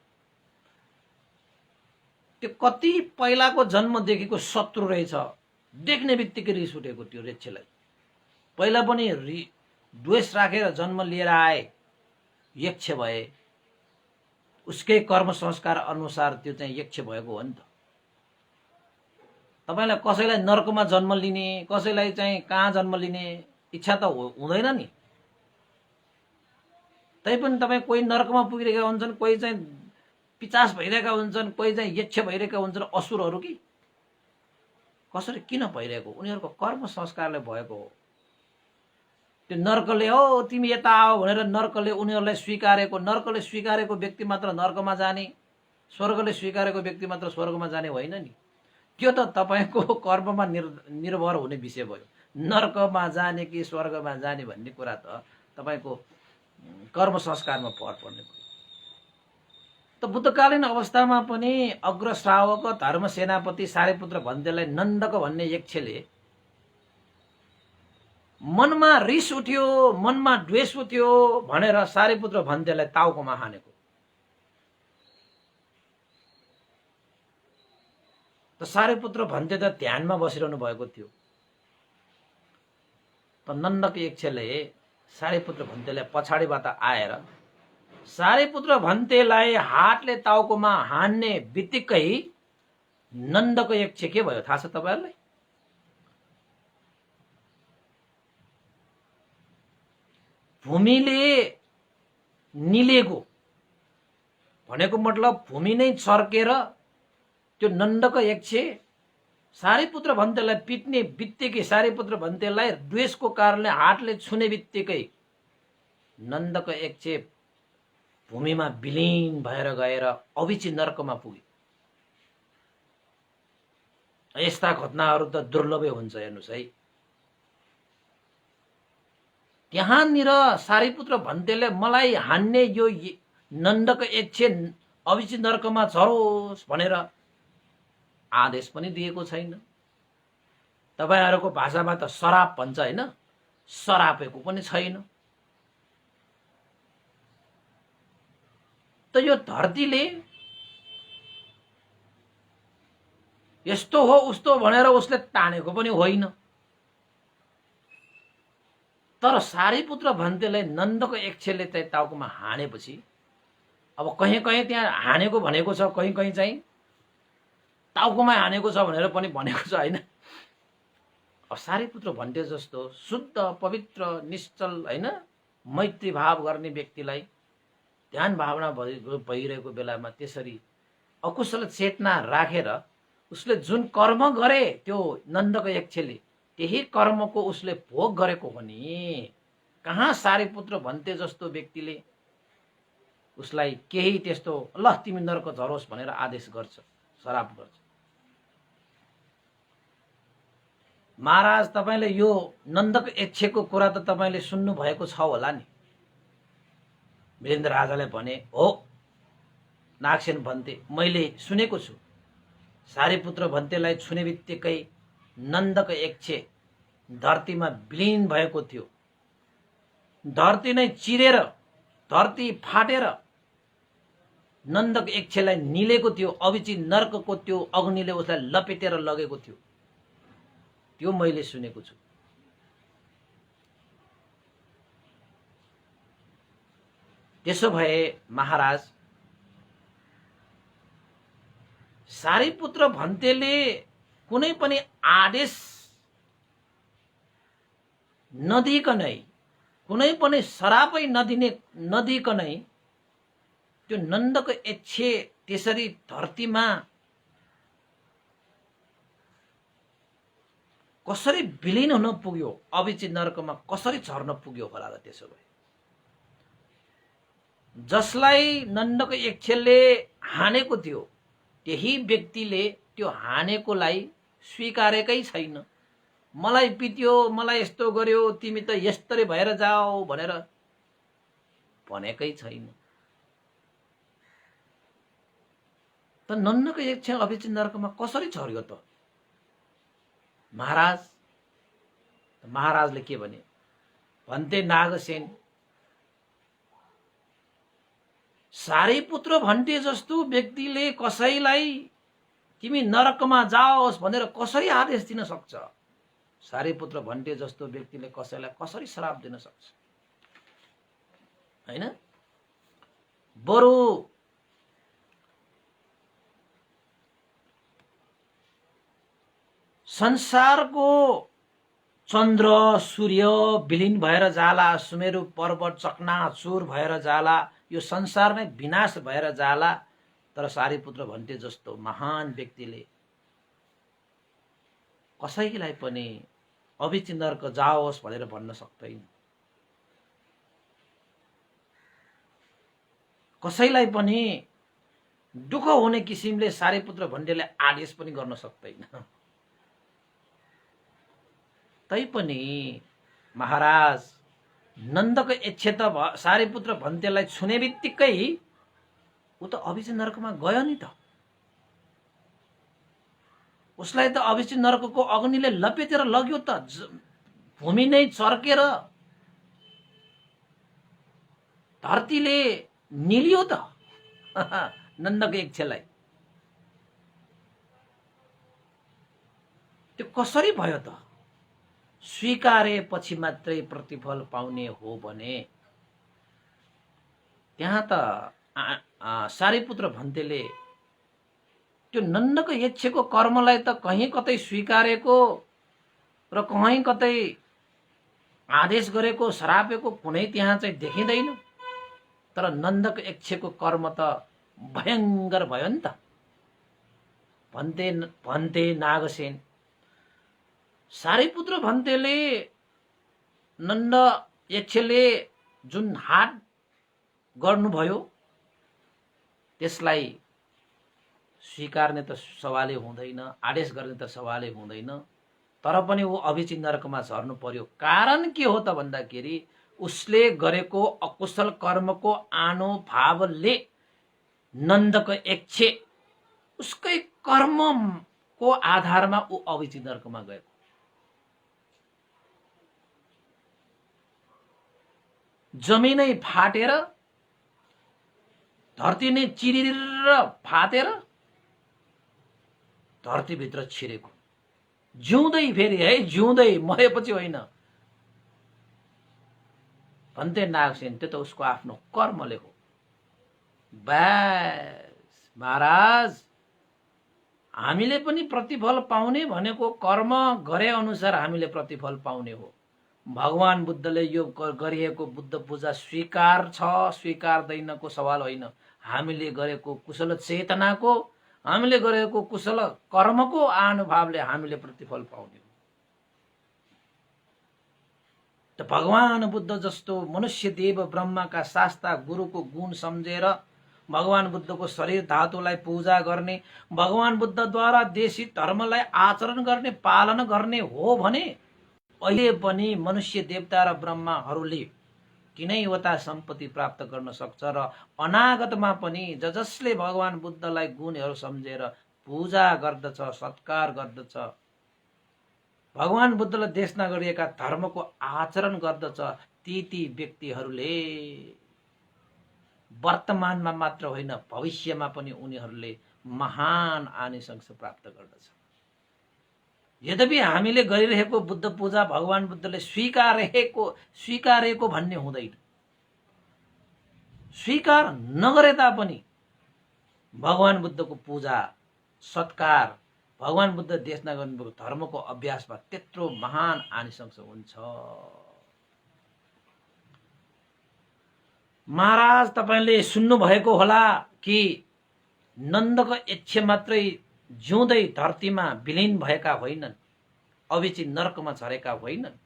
त्यो कति पहिलाको जन्मदेखिको शत्रु रहेछ, देख्ने बित्तिकै रिस उठेको त्यो यक्षलाई। पहिला पनि द्वेष राखेर जन्म लिएर आए, यक्ष भए, उसकै कर्म संस्कार अनुसार त्यो चाहिँ यक्ष भएको हो नि त। तपाईलाई कसैलाई नर्कमा जन्म लिने, कसैलाई चाहिँ कहाँ जन्म लिने इच्छा त हुँदैन नि। तैपनि तपाईँ कोही नर्कमा पुगिरहेका हुन्छन्, कोही चाहिँ पिचास भइरहेका हुन्छन्, कोही चाहिँ यक्ष भइरहेका हुन्छन्, असुरहरू कि। कसरी किन भइरहेको? उनीहरूको कर्म संस्कारले भएको हो। त्यो नर्कले हो तिमी यता आओ भनेर नर्कले उनीहरूलाई स्वीकारेको, नर्कले स्वीकारेको व्यक्ति मात्र नर्कमा जाने, स्वर्गले स्वीकारेको व्यक्ति मात्र स्वर्गमा जाने होइन नि। त्यो त तपाईको कर्ममा निर्भर हुने विषय भयो। नर्कमा जाने कि स्वर्गमा जाने भन्ने कुरा त तपाईको कर्म संस्कारमा भर पर्ने भयो। त बुद्धकालीन अवस्थामा पनि अग्र श्रावक धर्म सेनापति सारीपुत्र भन्तेलाई नन्दक भन्ने यक्षले मनमा रिस उठ्यो, मनमा द्वेष उठ्यो भनेर सारीपुत्र भन्तेलाई टाउकोमा हानेको। त सारीपुत्र भन्ते त ध्यानमा बसिरहनु भएको थियो। त नन्दको यक्षले सारीपुत्र भन्तेलाई पछाडिबाट आएर सारीपुत्र भन्तेलाई हातले टाउकोमा हान्ने बित्तिकै नन्दको यक्ष के भयो थाहा छ तपाईहरुलाई? भूमिले निलेको भनेको मतलब भूमि नै चर्केर त्यो नन्दको यक्ष सारीपुत्र भन्तेलाई पिट्ने बित्तिकै सारीपुत्र भन्तेलाई द्वेषको कारणले हातले छुने बित्तिकै नन्दको यक्ष भूमिमा विलीन भएर गएर अविची नर्कमा पुग्यो। यस्ता घटनाहरू त दुर्लभै हुन्छ हेर्नुस् है। त्यहाँनिर सारीपुत्र भन्तेले मलाई हान्ने यो नन्दको यक्ष अविची नर्कमा झरोस् भनेर आदेश पनि दिएको छैन। तपाईहरुको भाषामा त शराप भन्छ हैन, शरापेको पनि छैन। त यो धरतीले यस्तो हो उस्तो भनेर उसले तानेको पनि होइन। तर सारीपुत्र भन्तेलाई नन्दको यक्षले चाहिँ टाउकोमा हानेपछि अब कहीँ कहीँ त्यहाँ हानेको भनेको छ, कहीँ कहीँ चाहिँ टाउकोमा हानेको छ भनेर पनि भनेको छ हैन। अब सारीपुत्र भन्ते जस्तो शुद्ध पवित्र निश्चल हैन मैत्री भाव गर्ने व्यक्तिलाई ध्यान भावना भइरहेको बेलामा त्यसरी अकुशल चेतना राखेर उसले जुन कर्म गरे त्यो नन्दको यक्षले त्यही कर्मको उसले भोग गरेको हो नि। कहाँ सारीपुत्र भन्ते जस्तो व्यक्तिले उसलाई केही त्यस्तो ल तिमी नर्क झरोस् भनेर आदेश गर्छ, श्राप गर्छ। महाराज तपाईले यो नन्दको यक्षको कुरा त तपाईले सुन्नु भएको छ होला नि। वीरेन्द्र राजाले भने हो नागसेन भन्ते मैले सुनेको छु। सारीपुत्र भन्तेलाई छुने बित्तिकै नन्दको यक्ष धरतीमा विलीन भएको थियो। धरती नै चिरेर धरती फाटेर नन्दको यक्षलाई निलेको थियो। अविची नर्कको त्यो अग्निले उसलाई लपेटेर लगेको थियो। त्यो मैले सुनेको छु। त्यसो भए महाराज सारीपुत्र भन्तेले कुनै पनि आदेश नदिकनै कुनै पनि श्रापै नदिकनै त्यो नन्दको यक्ष त्यसरी धरतीमा कसरी विलीन हुन पुग्यो, अविची नर्कमा कसरी झर्न पुग्यो होला र? त्यसो भए जसलाई नन्दको यक्षले हानेको थियो त्यही व्यक्तिले त्यो हानेकोलाई स्वीकारेकै छैन। मलाई पिट्यो, मलाई यस्तो गर्यो, तिमी त यस्तरी भएर जाऊ भनेर भनेकै छैन। त नन्दको यक्ष अविची नर्कमा कसरी झर्यो त? महाराजले के भने भन्ते नागसेन सारीपुत्र भन्ते जस्तो व्यक्तिले कसैलाई तिमी नरकमा जाओस् भनेर कसरी आदेश दिन सक्छ? सारीपुत्र भन्ते जस्तो व्यक्तिले कसैलाई कसरी श्राप दिन सक्छ? हैन? बरु संसारको चन्द्र सूर्य विलीन भएर जाला, सुमेरु पर्वत चकनाचुर भएर जाला, यो संसार नै विनाश भएर जाला, तर सारीपुत्र भन्ते जस्तो महान व्यक्तिले कसैलाई पनि अविची नर्क जाओस् भनेर भन्न सक्दैन। कसैलाई पनि दुःख हुने किसिमले सारीपुत्र भन्तेले आदेश पनि गर्न सक्दैन। तैपनि महाराज नन्दको यक्ष त सारीपुत्र भन्तेलाई छुने बित्तिकै ऊ त अविची नर्कमा गयो नि त। उसलाई त अविची नर्कको अग्निले लपेटेर लग्यो त, भूमि नै चर्केर धरतीले निलियो त नन्दको यक्षलाई। त्यो कसरी भयो त? स्वीकारेपछि मात्रै प्रतिफल पाउने हो भने त्यहाँ त सारीपुत्र भन्तेले त्यो नन्दको यक्षको कर्मलाई त कहीँ कतै स्वीकारेको र कहीँ कतै आदेश गरेको श्रापेको कुनै त्यहाँ चाहिँ देखिँदैन। तर नन्दको यक्षको कर्म त भयङ्कर भयो नि त। भन्ते नागसेन सारीपुत्र भन्तेले नन्द यक्षले जुन हात गर्नुभयो त्यसलाई स्वीकार्ने त सवालै हुँदैन, आदेश गर्ने त सवालै हुँदैन। तर पनि ऊ अभिची नरकमा झर्नु पर्यो। कारण के हो त भन्दाखेरि उसले गरेको अकुशल कर्मको आनुभावले नन्दको यक्ष उसकै कर्मको आधारमा ऊ अभिची नरकमा गएको। जमिनै फाटेर, धरती नै चिरिर फाटेर धरतीभित्र छिरेको, जिउँदै फेरि है जिउँदै, मरेपछि होइन। भन्ते नागसेन त्यो त उसको आफ्नो कर्मले हो। बस महाराज, हामीले पनि प्रतिफल पाउने भनेको कर्म गरे अनुसार हामीले प्रतिफल पाउने हो। भगवान बुद्धले यो गरिएको बुद्ध पूजा स्वीकार छ स्वीकार्दैनको सवाल होइन। हामीले गरेको कुशल चेतनाको, हामीले गरेको कुशल कर्मको आनुभावले हामीले प्रतिफल पाउने हो। त भगवान बुद्ध जस्तो मनुष्य देव ब्रह्माका शास्ता गुरुको गुण सम्झेर भगवान बुद्धको शरीर धातुलाई पूजा गर्ने, भगवान बुद्धद्वारा देशित धर्मलाई आचरण गर्ने, पालन गर्ने हो भने अहिले पनि मनुष्य देवता र ब्रह्माहरूले तिनैवटा सम्पत्ति प्राप्त गर्न सक्छ। र अनागतमा पनि जसले भगवान बुद्धलाई गुणहरू सम्झेर पूजा गर्दछ, सत्कार गर्दछ, भगवान बुद्धले देशना गरिएका धर्मको आचरण गर्दछ, ती व्यक्तिहरूले वर्तमानमा मात्र होइन भविष्यमा पनि उनीहरूले महान आनिसंस प्राप्त गर्दछ। यद्यपि हामीले गरिरहेको बुद्ध पूजा भगवान बुद्धले स्वीकारेको भन्ने हुँदैन। स्वीकार नगरे तापनि भगवान बुद्धको पूजा सत्कार, भगवान बुद्ध देशना गर्नुभएको धर्मको अभ्यासमा त्यत्रो महान आनिसंस हुन्छ। महाराज, तपाईले सुन्नु भएको होला कि नन्दको यक्ष मात्रै जिउँदै धरतीमा विलीन भएका होइनन्, अभिची नरकमा झरेका होइनन्।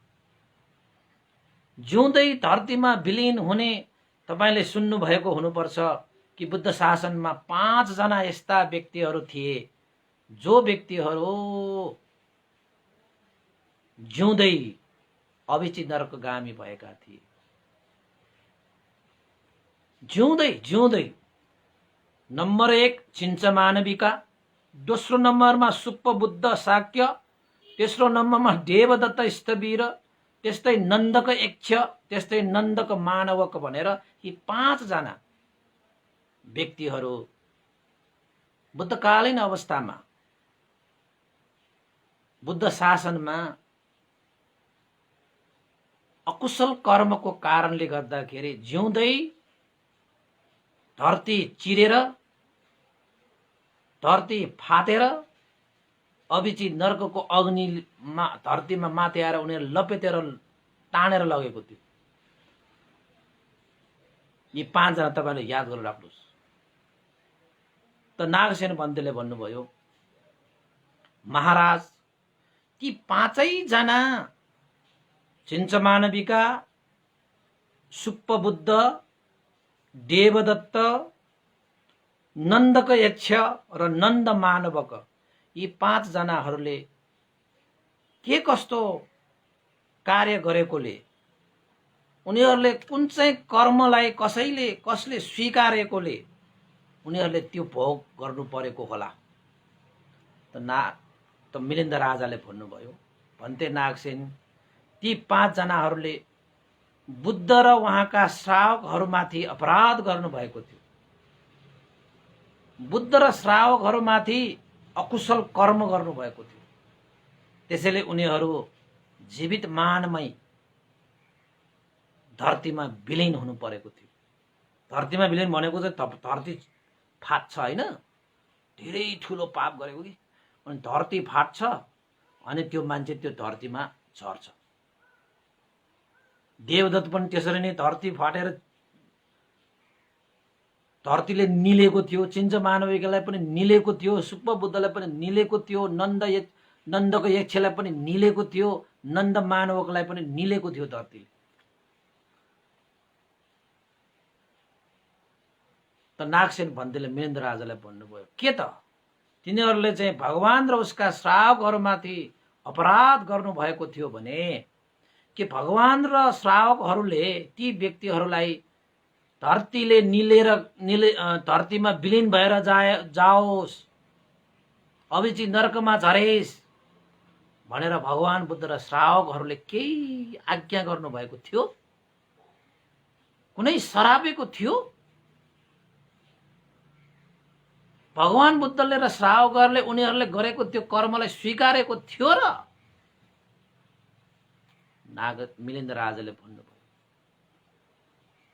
जिउँदै धरतीमा विलीन हुने तपाईले सुन्नु भएको हुनुपर्छ कि बुद्ध शासनमा 5 जना यस्ता व्यक्तिहरू थिए जो व्यक्तिहरू जिउँदै अभिची नरकगामी भएका थिए। जिउँदै नम्बर 1 चिन्छ मानविका, दोस्रो नम्बरमा सुप्प बुद्ध शाक्य, तेस्रो नम्बरमा देवदत्त स्थवीर, त्यस्तै नन्दक यक्ष, त्यस्तै नन्दक मानवक भनेर यी 5 जना व्यक्तिहरू बुद्धकालीन अवस्थामा बुद्ध शासनमा अकुशल कर्मको कारणले गर्दाखेरि जिउँदै धरती चिरेर, धरती फाटेर अभिची नरकको अग्निमा धरतीमा माथि आएर उनीहरू लपेटेर तानेर लगेको थियो। यी 5 जना तपाईले याद गरेर राख्नुहोस्। त नागसेन भन्तेले भन्नुभयो, महाराज, ती 5 जना चिन्छ मानविका, सुप्प बुद्ध, देवदत्त, नन्दक यक्ष र नन्द मानवक, यी 5 जनाहरूले के कस्तो कार्य गरेकोले, उनीहरूले कुन चाहिँ कर्मलाई कसले स्वीकारेकोले उनीहरूले त्यो भोग गर्नु परेको होला। त मिलिन्द राजाले भन्नुभयो, भन्ते नागसेन, ती 5 जनाहरूले बुद्ध र उहाँका श्रावकहरूमाथि अपराध गर्नुभएको थियो। बुद्ध र श्रावकहरूमाथि अकुशल कर्म गर्नुभएको थियो। त्यसैले उनीहरू जीवित मानमै धरतीमा विलीन हुनु परेको थियो। धरतीमा विलीन भनेको चाहिँ धरती फाट्छ होइन, धेरै ठुलो पाप गरेको कि, अनि धरती फाट्छ अनि त्यो मान्छे त्यो धरतीमा झर्छ। देवदत्त पनि त्यसरी नै धरती फाटेर धरतीले निलेको थियो। चिन्छ मानविकलाई पनि निलेको थियो, सुक्प बुद्धलाई पनि निलेको थियो, नन्दको यक्षलाई पनि निलेको थियो, नन्द मानवकलाई पनि निलेको थियो धरतीले। त नागसेन भन्तीले मिलिन्द राजालाई भन्नुभयो, के त तिनीहरूले चाहिँ भगवान र उसका श्रावकहरूमाथि अपराध गर्नुभएको थियो भने के भगवान र श्रावकहरूले ती व्यक्तिहरूलाई धरतीले धरतीमा विलीन भएर जाओस्, अभिची नरकमा झरेस् भनेर भगवान बुद्ध र श्रावकहरूले केही आज्ञा गर्नुभएको थियो? कुनै सरापेको थियो? भगवान बुद्धले र श्रावकहरूले उनीहरूले गरेको त्यो कर्मलाई स्वीकारेको थियो र? मिलिन्द राजाले भन्नुभयो,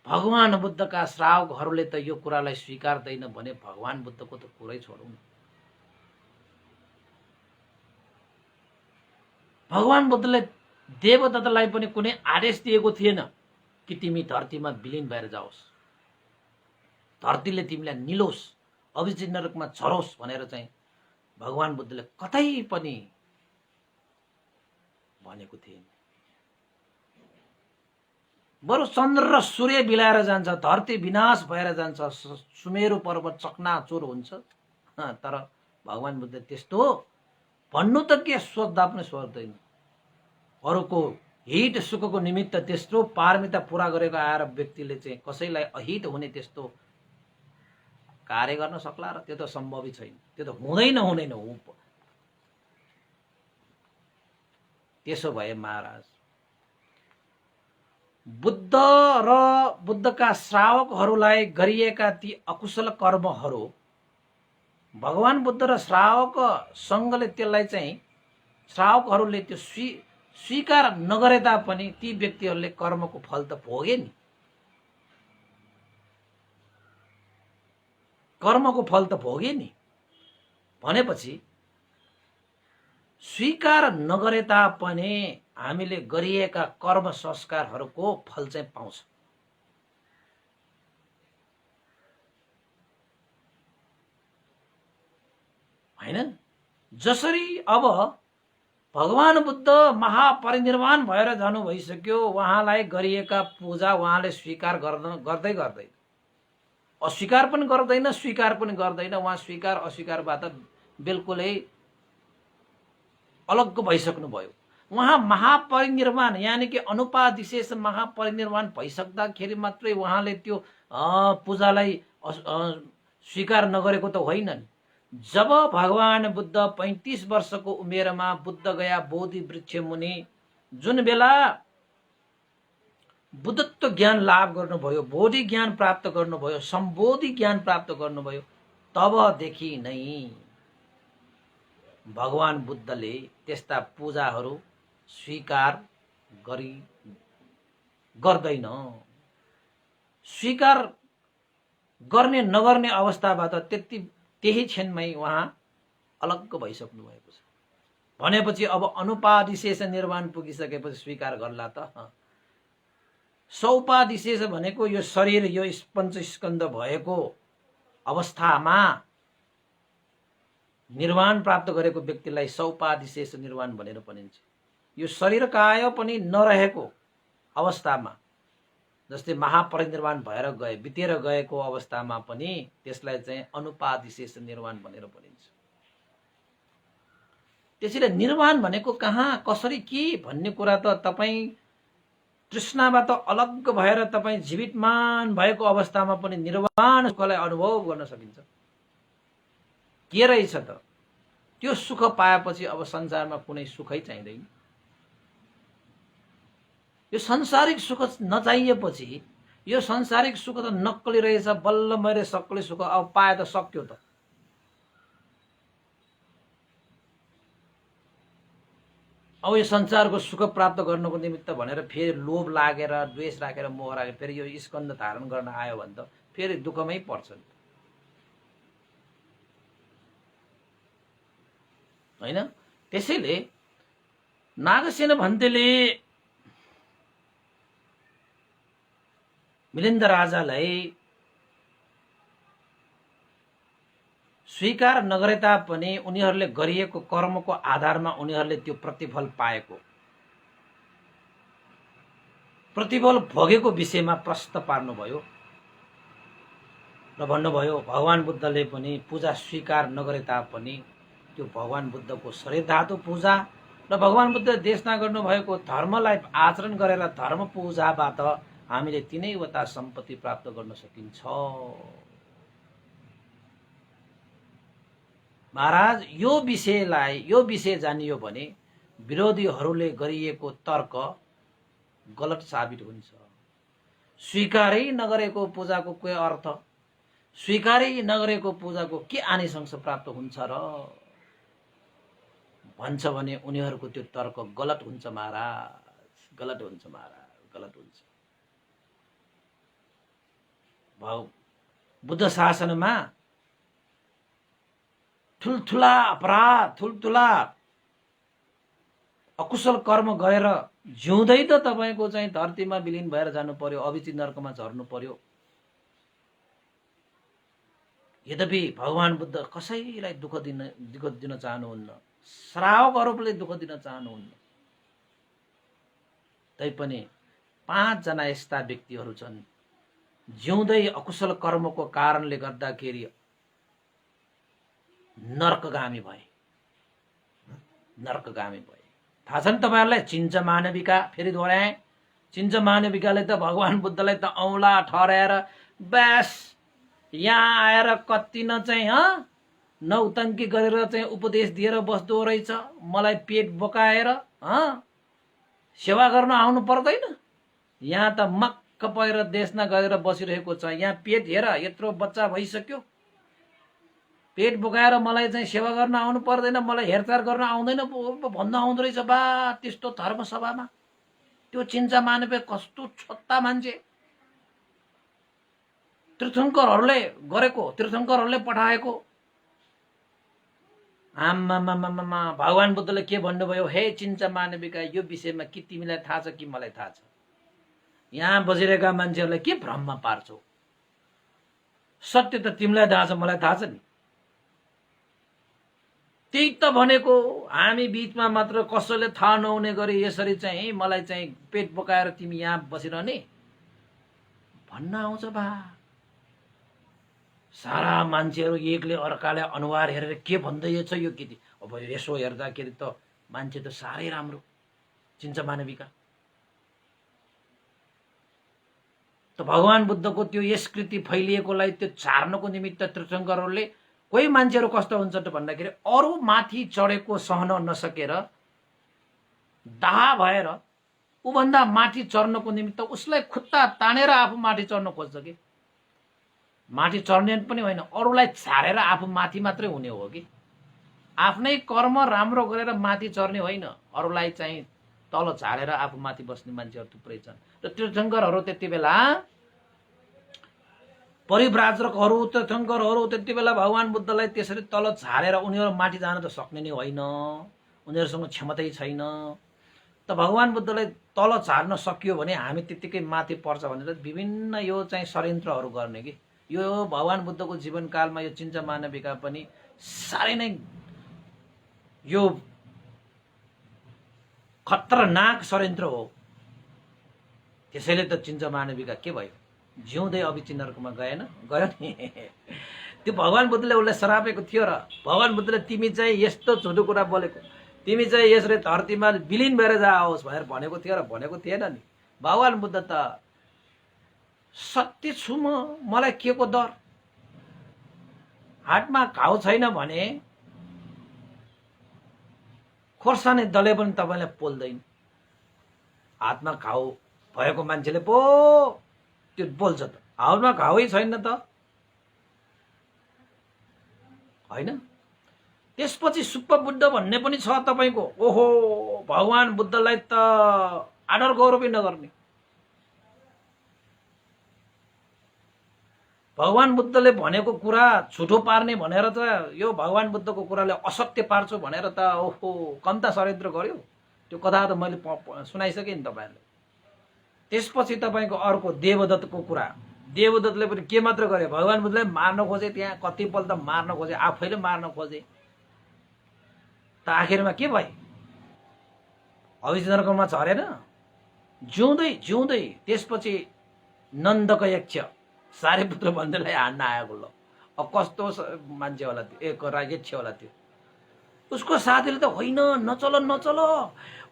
भगवान बुद्धका श्रावकहरूले त यो कुरालाई स्वीकार्दैन भने भगवान बुद्धको त कुरै छोडौँ न। भगवान बुद्धले देवदत्तलाई पनि कुनै आदेश दिएको थिएन कि तिमी धरतीमा विलीन भएर जाओस्, धरतीले तिमीलाई निलोस्, अभिजित नरकमा झरोस् भनेर चाहिँ भगवान बुद्धले कतै पनि भनेको थिएन। बरु चन्द्र र सूर्य बिलाएर जान्छ, धरती विनाश भएर जान्छ, सुमेरु पर्वत चकनाचुर हुन्छ, तर भगवान बुद्ध त्यस्तो भन्नु त के सोच्दा पनि सोच्दैन। अरूको हित सुखको निमित्त त्यस्तो पारमिता पूरा गरेको आएर व्यक्तिले चाहिँ कसैलाई अहित हुने त्यस्तो कार्य गर्न सक्ला र? त्यो त सम्भवै छैन, त्यो त हुँदैन हो। त्यसो भए महाराज बुद्ध र बुद्धका श्रावकहरूलाई गरिएका ती अकुशल कर्महरू भगवान बुद्ध र श्रावक संघले त्यसलाई चाहिँ श्रावकहरूले त्यो स्वीकार नगरे तापनि ती व्यक्तिहरूले कर्मको फल त भोगे नि, कर्मको फल त भोगे नि। भनेपछि स्वीकार नगरे तापनि हामीले गरिएका कर्म संस्कारहरूको फल चाहिँ पाउँछ। हैन? जसरी अब भगवान बुद्ध महापरिनिर्वाण भएर जानु भइसक्यो, उहाँलाई गरिएका पूजा उहाँले स्वीकार गर्दै गर्दैन, अस्वीकार पनि गर्दैन, स्वीकार पनि गर्दैन। उहाँ स्वीकार अस्वीकारबाट बिल्कुलै अलग भइसक्नु भयो। उहाँ महापरिनिर्वाण यानी कि अनुपादिशेष महापरिनिर्वाण भइसक्दाखेरि मात्रै उहाँले त्यो पूजालाई स्वीकार नगरेको त होइन नि। जब भगवान बुद्ध 35 वर्षको उमेरमा बुद्ध गया बोधि वृक्ष मुनि, जुन बेला बुद्धत्व ज्ञान लाभ गर्नुभयो, बोधि ज्ञान प्राप्त गर्नुभयो, सम्बोधि ज्ञान प्राप्त गर्नुभयो, तबदेखि नै भगवान बुद्धले त्यस्ता पूजाहरू स्वीकार गर्दैन। स्वीकार गर्ने नगर्ने अवस्थाबाट त्यही क्षणमै उहाँ अलग भइसक्नु भएको छ। भनेपछि अब अनुपादिशेष निर्वाण पुगिसकेपछि स्वीकार गर्ला त? सौपादिशेष भनेको यो शरीर, यो पञ्चस्कन्ध भएको अवस्थामा निर्वाण प्राप्त गरेको व्यक्तिलाई सौपादिशेष निर्वाण भनेर भनिन्छ। यो शरीर काय पनि नरहेको अवस्थामा, जस्तै महापरिनिर्वाण भएर गए, बितेर गएको अवस्थामा पनि त्यसलाई चाहिँ अनुपादिशेष निर्वाण भनेर भनिन्छ। त्यसैले निर्वाण भनेको कहाँ, कसरी, के भन्ने कुरा त तपाईँ तृष्णाबाट अलग भएर तपाईँ जीवितमान भएको अवस्थामा पनि निर्वाण सुखलाई अनुभव गर्न सकिन्छ। के रहेछ त? त्यो सुख पाएपछि अब संसारमा कुनै सुखै चाहिँदैन। यो सांसारिक सुख नचाहिएपछि यो सांसारिक सुख त नक्कली रहेछ, बल्ल मैले सक्कली सुख अब पाए त सक्यो त। अब यो संसारको सुख प्राप्त गर्नको निमित्त भनेर फेरि लोभ लागेर द्वेष राखेर मोह राखेर फेरि यो स्कन्द धारण गर्न आयो भने त फेरि दुःखमै पर्छन् हैन। त्यसैले नागसेन भन्तेले मिलिन्द राजालाई स्वीकार नगरे तापनि उनीहरूले गरिएको कर्मको आधारमा उनीहरूले त्यो प्रतिफल पाएको प्रतिफल भोगेको विषयमा प्रश्न पार्नुभयो र भन्नुभयो भगवान बुद्धले पनि पूजा स्वीकार नगरे तापनि त्यो भगवान बुद्धको शरीर धातु पूजा र भगवान बुद्ध देशना गर्नुभएको धर्मलाई आचरण गरेर धर्म पूजाबाट हामीले तिनैवटा सम्पत्ति प्राप्त गर्न सकिन्छ। महाराज यो विषय जानियो भने विरोधीहरूले गरिएको तर्क गलत साबित हुन्छ। स्वीकारै नगरेको पूजाको के अर्थ, स्वीकारै नगरेको पूजाको के आनिसंस प्राप्त हुन्छ र भन्छ भने उनीहरूको त्यो तर्क गलत हुन्छ महाराज, गलत हुन्छ महाराज, गलत हुन्छ। बुद्ध शासनमा ठुल्ठुला अपराध, ठुल्ठुला अकुशल कर्म गरेर जिउँदै त तपाईको चाहिँ धरतीमा विलीन भएर जानु पर्यो, अभिचित नरकमा झर्नु पर्यो। यद्यपि भगवान बुद्ध कसैलाई दुःख दिन चाहनुहुन्न, श्रावकहरूले दुःख दिन चाहनुहुन्न। तैपनि 5 जना यस्ता व्यक्तिहरू छन् जिउँदै अकुशल कर्मको कारणले गर्दाखेरि नरकगामी भए, नरकगामी भए। थाहा छ नि तपाईहरुलाई चिन्छ मानविका, फेरि दोहोऱ्याए। चिन्छ मानविकाले त भगवान बुद्धलाई त औँला ठहराएर बस यहाँ आएर कति न चाहिँ नौतङ्की गरेर चाहिँ उपदेश दिएर बस्दो रहेछ, मलाई पेट बोकाएर सेवा गर्न आउनु पर्दैन। यहाँ त मक्क परेर देशना गरेर बसिरहेको छ। यहाँ पेट हेर, यत्रो बच्चा भइसक्यो, पेट बोकाएर मलाई चाहिँ सेवा गर्न आउनु पर्दैन, मलाई हेरचाह गर्न आउँदैन भन्न आउँदो रहेछ बा त्यस्तो धर्म सभामा। त्यो चिन्चा मानव कस्तो छोत्ता मान्छे, तीर्थङ्करहरूले गरेको, तीर्थङ्करहरूले पठाएको। आम्मामामामा भगवान बुद्धले के भन्नुभयो, हे चिन्चा मानविका, यो विषयमा कि तिमीलाई थाहा छ कि मलाई थाहा छ? यहाँ बसिरहेका मान्छेहरूलाई के भ्रममा पार्छौ? सत्य त तिमीलाई थाहा छ, मलाई थाहा छ नि। त्यही त भनेको, हामी बीचमा मात्र कसैले थाहा नहुने गरी यसरी चाहिँ मलाई चाहिँ पेट बोकाएर तिमी यहाँ बसिरहने भन्न आउँछ बा। सारा मान्छेहरू एकले अर्काले अनुहार हेरेर के भन्दैछ यो केटी। अब यसो हेर्दाखेरि त मान्छे त साह्रै राम्रो चिन्छ मानविका। त भगवान बुद्धको त्यो यस कृति फैलिएकोलाई त्यो चार्नको निमित्त तीर्थङ्करहरूले, कोही मान्छेहरू कस्तो हुन्छ त भन्दाखेरि अरू माथि चढेको सहन नसकेर दाहा भएर उभन्दा माथि चढ्नको निमित्त उसलाई खुट्टा तानेर आफू माथि चढ्न खोज्छ कि। माथि चढ्ने पनि होइन, अरूलाई छारेर आफू माथि मात्रै हुने हो कि। आफ्नै कर्म राम्रो गरेर माथि चढ्ने होइन, अरूलाई चाहिँ तल झारेर आफू माथि बस्ने मान्छेहरू थुप्रै छन्। र तीर्थङ्करहरू त्यति बेला, परिव्राजकहरू तीर्थङ्करहरू त्यति बेला भगवान बुद्धलाई त्यसरी तल झारेर उनीहरू माथि जान त सक्ने नै होइन, उनीहरूसँग क्षमतै छैन। त भगवान बुद्धलाई तल झार्न सकियो भने हामी त्यतिकै माथि पर्छ भनेर विभिन्न यो चाहिँ षड्यन्त्रहरू गर्ने कि। यो भगवान बुद्धको जीवनकालमा यो चिन्चा मानविका पनि साह्रै नै यो खतरनाक षड्यन्त्र हो। त्यसैले त चिन्चा मानविका के भयो, जिउँदै अभिचित नरकमा गएन, गयो नि। त्यो भगवान बुद्धले उसलाई सरापेको थियो र भगवान बुद्धले तिमी चाहिँ यस्तो झुटो कुरा बोलेको, तिमी चाहिँ यसरी धरतीमा विलीन भएर जाओस् भनेर भनेको थियो र भनेको थिएन नि। भगवान बुद्ध त सत्य छु म, मलाई के को डर। हातमा घाउ छैन भने खोर्सानी दले पनि तपाईँलाई पोल्दैन। हातमा घाउ भएको मान्छेले पो त्यो बोल्छ त, हातमा घाउै छैन त होइन। त्यसपछि सुप्प बुद्ध भन्ने पनि छ तपाईको। ओहो, भगवान बुद्धलाई त आदर गौरवै नगर्ने। भगवान बुद्धले भनेको कुरा झुठो पार्ने भनेर त यो भगवान बुद्धको कुराले असत्य पार्छु भनेर त ओहो कम्ता षड्यन्त्र गर्यो। त्यो कथा त मैले सुनाइसकेँ नि तपाईहरुलाई। त्यसपछि तपाईको अर्को देवदत्तको कुरा। देवदत्तले पनि के मात्र गरे, भगवान बुद्धलाई मार्न खोजे, त्यहाँ कतिपल्ट त मार्न खोजे, आफैले मार्न खोजे, त आखिरमा के भयो, अभिनर्कमा झरेन, जिउँदै जिउँदै त्यसपछि नन्दक यक्ष सारीपुत्र भन्दैलाई हान्न आएको। ल अब कस्तो मान्छे होला त्यो, एक यक्ष होला त्यो। उसको साथीले त होइन नचल नचल,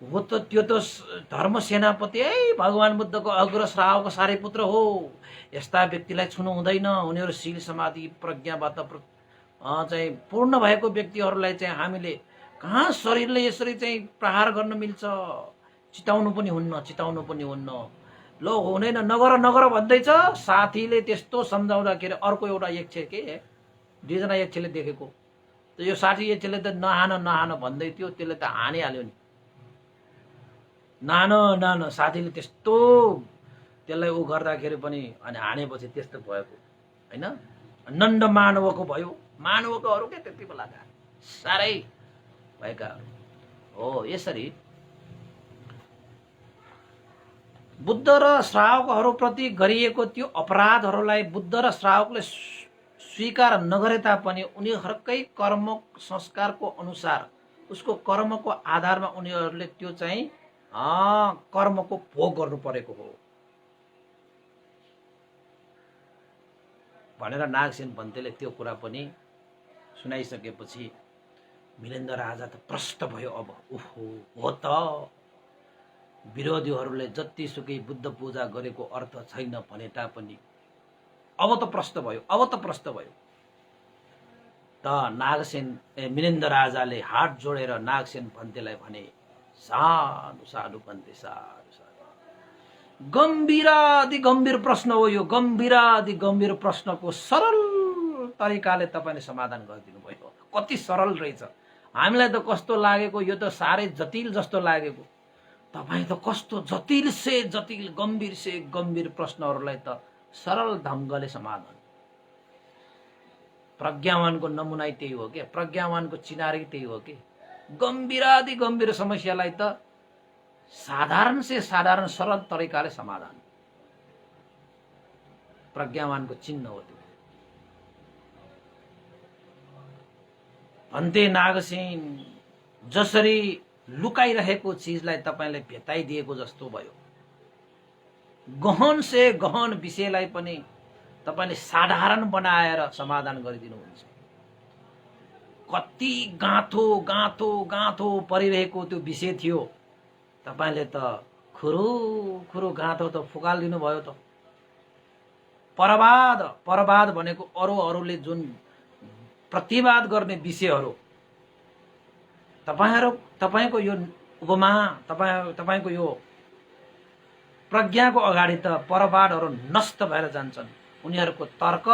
हो त त्यो त धर्म सेनापति है, भगवान बुद्धको अग्र श्रावक सारीपुत्र हो, यस्ता व्यक्तिलाई छुनु हुँदैन, उनीहरू शील समाधि प्रज्ञाबाट चाहिँ पूर्ण भएको व्यक्तिहरूलाई चाहिँ हामीले कहाँ शरीरले यसरी चाहिँ प्रहार गर्न मिल्छ, चिताउनु पनि हुन्न, चिताउनु पनि हुन्न, लो हुँदैन, नगर नगर भन्दैछ। साथीले त्यस्तो सम्झाउँदाखेरि अर्को एउटा यक्ष के दुईजना यक्षले देखेको, त यो साठी यक्षले त नहान नहान भन्दै थियो, त्यसले त हानिहाल्यो नि, नान नान। साथीले त्यस्तो त्यसलाई ऊ गर्दाखेरि पनि अनि हानेपछि त्यस्तो भएको होइन। नन्द मानवको भयो, मानवकोहरू के त्यति बेलाका साह्रै भएकाहरू हो। यसरी बुद्ध र श्रावकहरूप्रति गरिएको त्यो अपराधहरूलाई बुद्ध र श्रावकले स्वीकार नगरे तापनि उनीहरूकै कर्म संस्कारको अनुसार, उसको कर्मको आधारमा उनीहरूले त्यो चाहिँ कर्मको भोग गर्नु परेको हो भनेर नागसेन पन्थीले त्यो कुरा पनि सुनाइसकेपछि मिलेन्द्र राजा त प्रष्ट भयो। अब ओहो, हो त विरोधीहरूले जतिसुकै बुद्ध पूजा गरेको अर्थ छैन भने तापनि अब त प्रष्ट भयो, अब त प्रष्ट भयो। त नागसेन मिलेन्द्र राजाले हात जोडेर नागसेन पन्थीलाई भने, साधु साधु पन्थी, साधु साधु, गम्भीरादि गम्भीर प्रश्न हो यो, गम्भीरादि गम्भीर प्रश्नको सरल तरिकाले तपाईले समाधान गरिदिनु भयो। कति सरल रहेछ। हामीलाई त कस्तो लागेको, यो त साह्रै जटिल जस्तो लागेको, तपाईँ त कस्तो जटिल से जटिल, गम्भीर से गम्भीर प्रश्नहरूलाई त सरल ढङ्गले समाधान। प्रज्ञावानको नमुना त्यही हो के, प्रज्ञावानको चिनारी त्यही हो के। गम्भीरादि गम्भीर समस्यालाई त साधारण से साधारण सरल तरिकाले समाधान, प्रज्ञावानको चिन्ह हो त्यो। भन्ते नागसेन जसरी लुकाइरहेको चिजलाई तपाईले भेटाइदिएको जस्तो भयो। गहन से गहन विषयलाई पनि तपाईले साधारण बनाएर समाधान गरिदिनुहुन्छ। कति गाँथो गाँथो गाँथो परिरहेको त्यो विषय थियो, तपाईले त खुरु खुरु गाँथो त फुकालिदिनु भयो त। परवाद, परवाद भनेको अरूहरूले जुन प्रतिवाद गर्ने विषयहरू, तपाईको यो उपमा, तपाईको यो प्रज्ञाको अगाडि त परवादहरू नष्ट भएर जान्छन्। उनीहरूको तर्क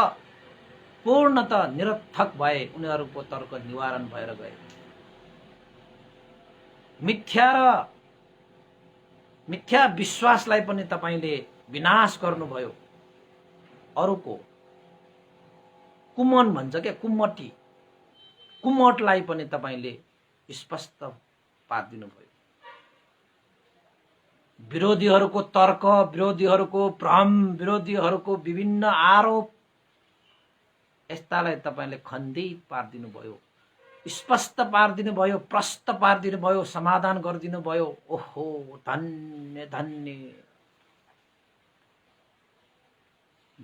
पूर्णत निरर्थक भए, उनीहरूको तर्क निवारण भएर गए। मिथ्या विश्वासलाई पनि तपाईले विनाश गर्नुभयो। अरूको कुमन भन्छ क्या, कुमटी, कुमटलाई पनि तपाईले स्पष्ट पारिदिनु भयो। विरोधीहरूको तर्क, विरोधीहरूको भ्रम, विरोधीहरूको विभिन्न आरोप, यस्तालाई तपाईले खण्डित पारिदिनु भयो, स्पष्ट पारिदिनु भयो, प्रष्ट पारिदिनु भयो, समाधान गरिदिनु भयो। ओहो, धन्य धन्य।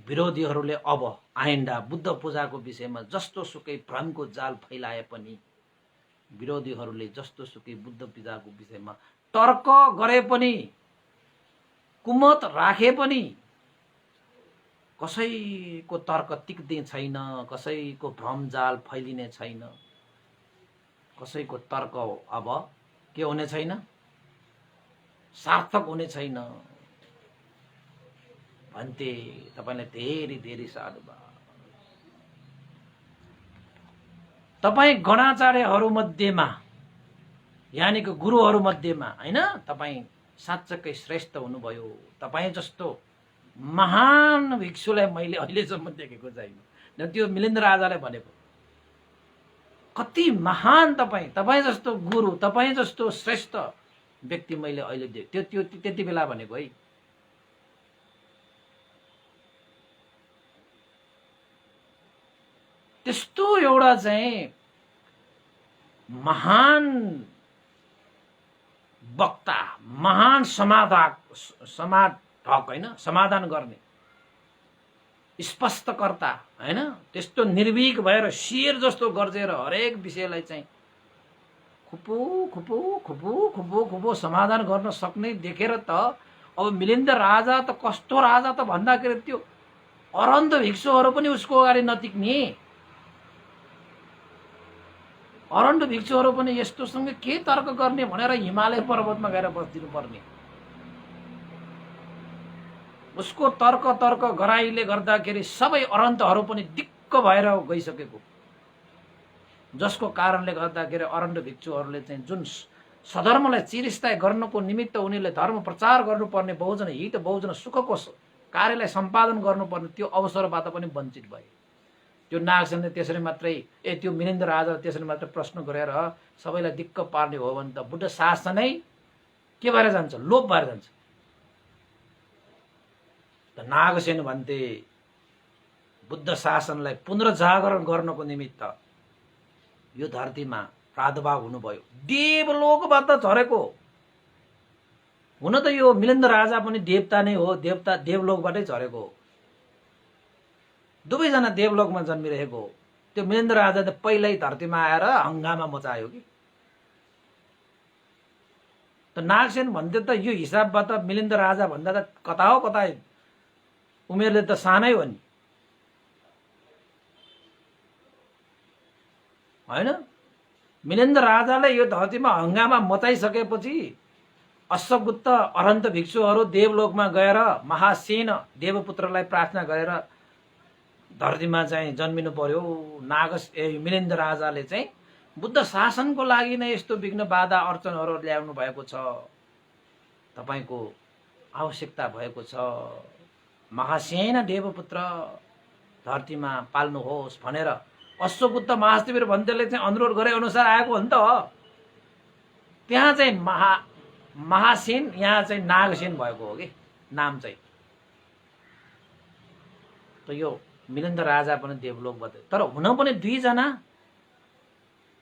विरोधीहरूले अब आइन्दा बुद्ध पूजाको विषयमा जस्तो सुकै भ्रमको जाल फैलाए पनि, विरोधीहरूले जस्तो सुकै बुद्ध पूजाको विषयमा तर्क गरे पनि, कुमत राखे पनि, कसैको तर्क टिक्ने छैन, कसैको भ्रम जाल फैलिने छैन, कसैको तर्क अब के हुने छैन, सार्थक हुने छैन। भन्ते तपाईलाई धेरै धेरै साधुवाद। तपाईँ गणाचार्यहरूमध्येमा यानि कि गुरुहरूमध्येमा होइन, तपाईँ साँच्चकै श्रेष्ठ हुनुभयो। तपाईँ जस्तो महान भिक्षुलाई मैले अहिलेसम्म देखेको छैन। त्यो मिलिन्द्र राजाले भनेको कति महान तपाईँ, तपाईँ जस्तो गुरु, तपाईँ जस्तो श्रेष्ठ व्यक्ति मैले अहिले देखेँ। त्यो त्यति बेला भनेको है। त्यस्तो एउटा चाहिँ महान वक्ता, महान समाधान होइन, समाधान गर्ने स्पष्टकर्ता होइन, त्यस्तो निर्भीक भएर शेर जस्तो गर्जेर हरेक विषयलाई चाहिँ खुपु खुपु खुपु खुपु खुपु समाधान गर्न सक्ने देखेर त अब मिलिन्द्र राजा त कस्तो राजा त भन्दाखेरि त्यो अरन्ध भिक्षुहरू पनि उसको अगाडि नटिक्ने। अरण्ड भिक्षुहरू पनि यस्तोसँग के तर्क गर्ने भनेर हिमालय पर्वतमा गएर बस्दिनु पर्ने। उसको तर्क गराइले गर्दाखेरि सबै अरन्तहरू पनि दिक्क भएर गइसकेको, जसको कारणले गर्दाखेरि अरण्ड भिक्षुहरूले चाहिँ जुन सधर्मलाई चिरस्थायी गर्नको निमित्त उनीहरूले धर्म प्रचार गर्नुपर्ने, बहुजन हित बहुजन सुखको कार्यलाई सम्पादन गर्नुपर्ने त्यो अवसरबाट पनि वञ्चित भए। त्यो नागसेनले त्यसरी मात्रै त्यो मिलिन्द्र राजा त्यसरी मात्रै प्रश्न गरेर सबैलाई दिक्क पार्ने हो भने त बुद्ध शासनै के भएर जान्छ, लोप भएर जान्छ। त नागसेन भन्थे बुद्ध शासनलाई पुनर्जागरण गर्नको निमित्त यो धरतीमा प्रादुर्भाव हुनुभयो। देवलोकबाट झरेको हुन त यो मिलिन्द्र राजा पनि देवता नै हो, देवलोकबाटै झरेको हो। दुवैजना देवलोकमा जन्मिरहेको हो। त्यो मिलिन्द्र राजा त पहिल्यै धरतीमा आएर हङ्गामा मचायो कि। त नागसेन भन्थे त यो हिसाबबाट मिलिन्द्र राजा भन्दा त कता हो कता उमेरले त सानै हो नि होइन। मिलिन्द्र राजाले यो धरतीमा हङ्गामा मचाइसकेपछि अश्वगुप्त अरन्त भिक्षुहरू देवलोकमा गएर महासेन देवपुत्रलाई प्रार्थना गरेर धरतीमा चाहिँ जन्मिनु पर्यो। मिलिन्द्र राजाले चाहिँ बुद्ध शासनको लागि नै यस्तो विघ्न बाधा अर्चनहरू ल्याउनु भएको छ, तपाईको आवश्यकता भएको छ, महासेन देवपुत्र धरतीमा पाल्नुहोस् भनेर अश्वगुप्त महादेव भन्तेले चाहिँ अनुरोध गरे अनुसार आएको हो नि त। त्यहाँ चाहिँ महासेन, यहाँ चाहिँ नागसेन भएको हो कि नाम चाहिँ। त यो मिलिन्द्र राजा पनि देवलोकबाट, तर हुन पनि दुईजना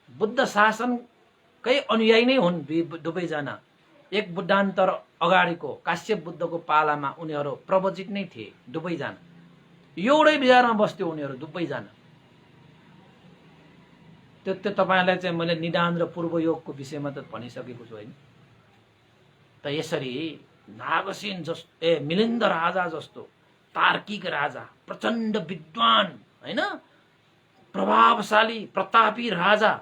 बुद्ध शासनकै अनुयायी नै हुन् दुवैजना। एक बुद्धान्तर अगाडिको काश्यप बुद्धको पालामा उनीहरू प्रवचित नै थिए दुवैजना, एउटै विचारमा बस्थ्यो उनीहरू दुवैजना। त्यो तपाईलाई चाहिँ मैले निदान र पूर्वयोगको विषयमा त भनिसकेको छु होइन। त यसरी नागसेन जस्तो मिलिन्द्र राजा जस्तो तार्किक राजा, प्रचण्ड विद्वान होइन, प्रभावशाली प्रतापी राजा,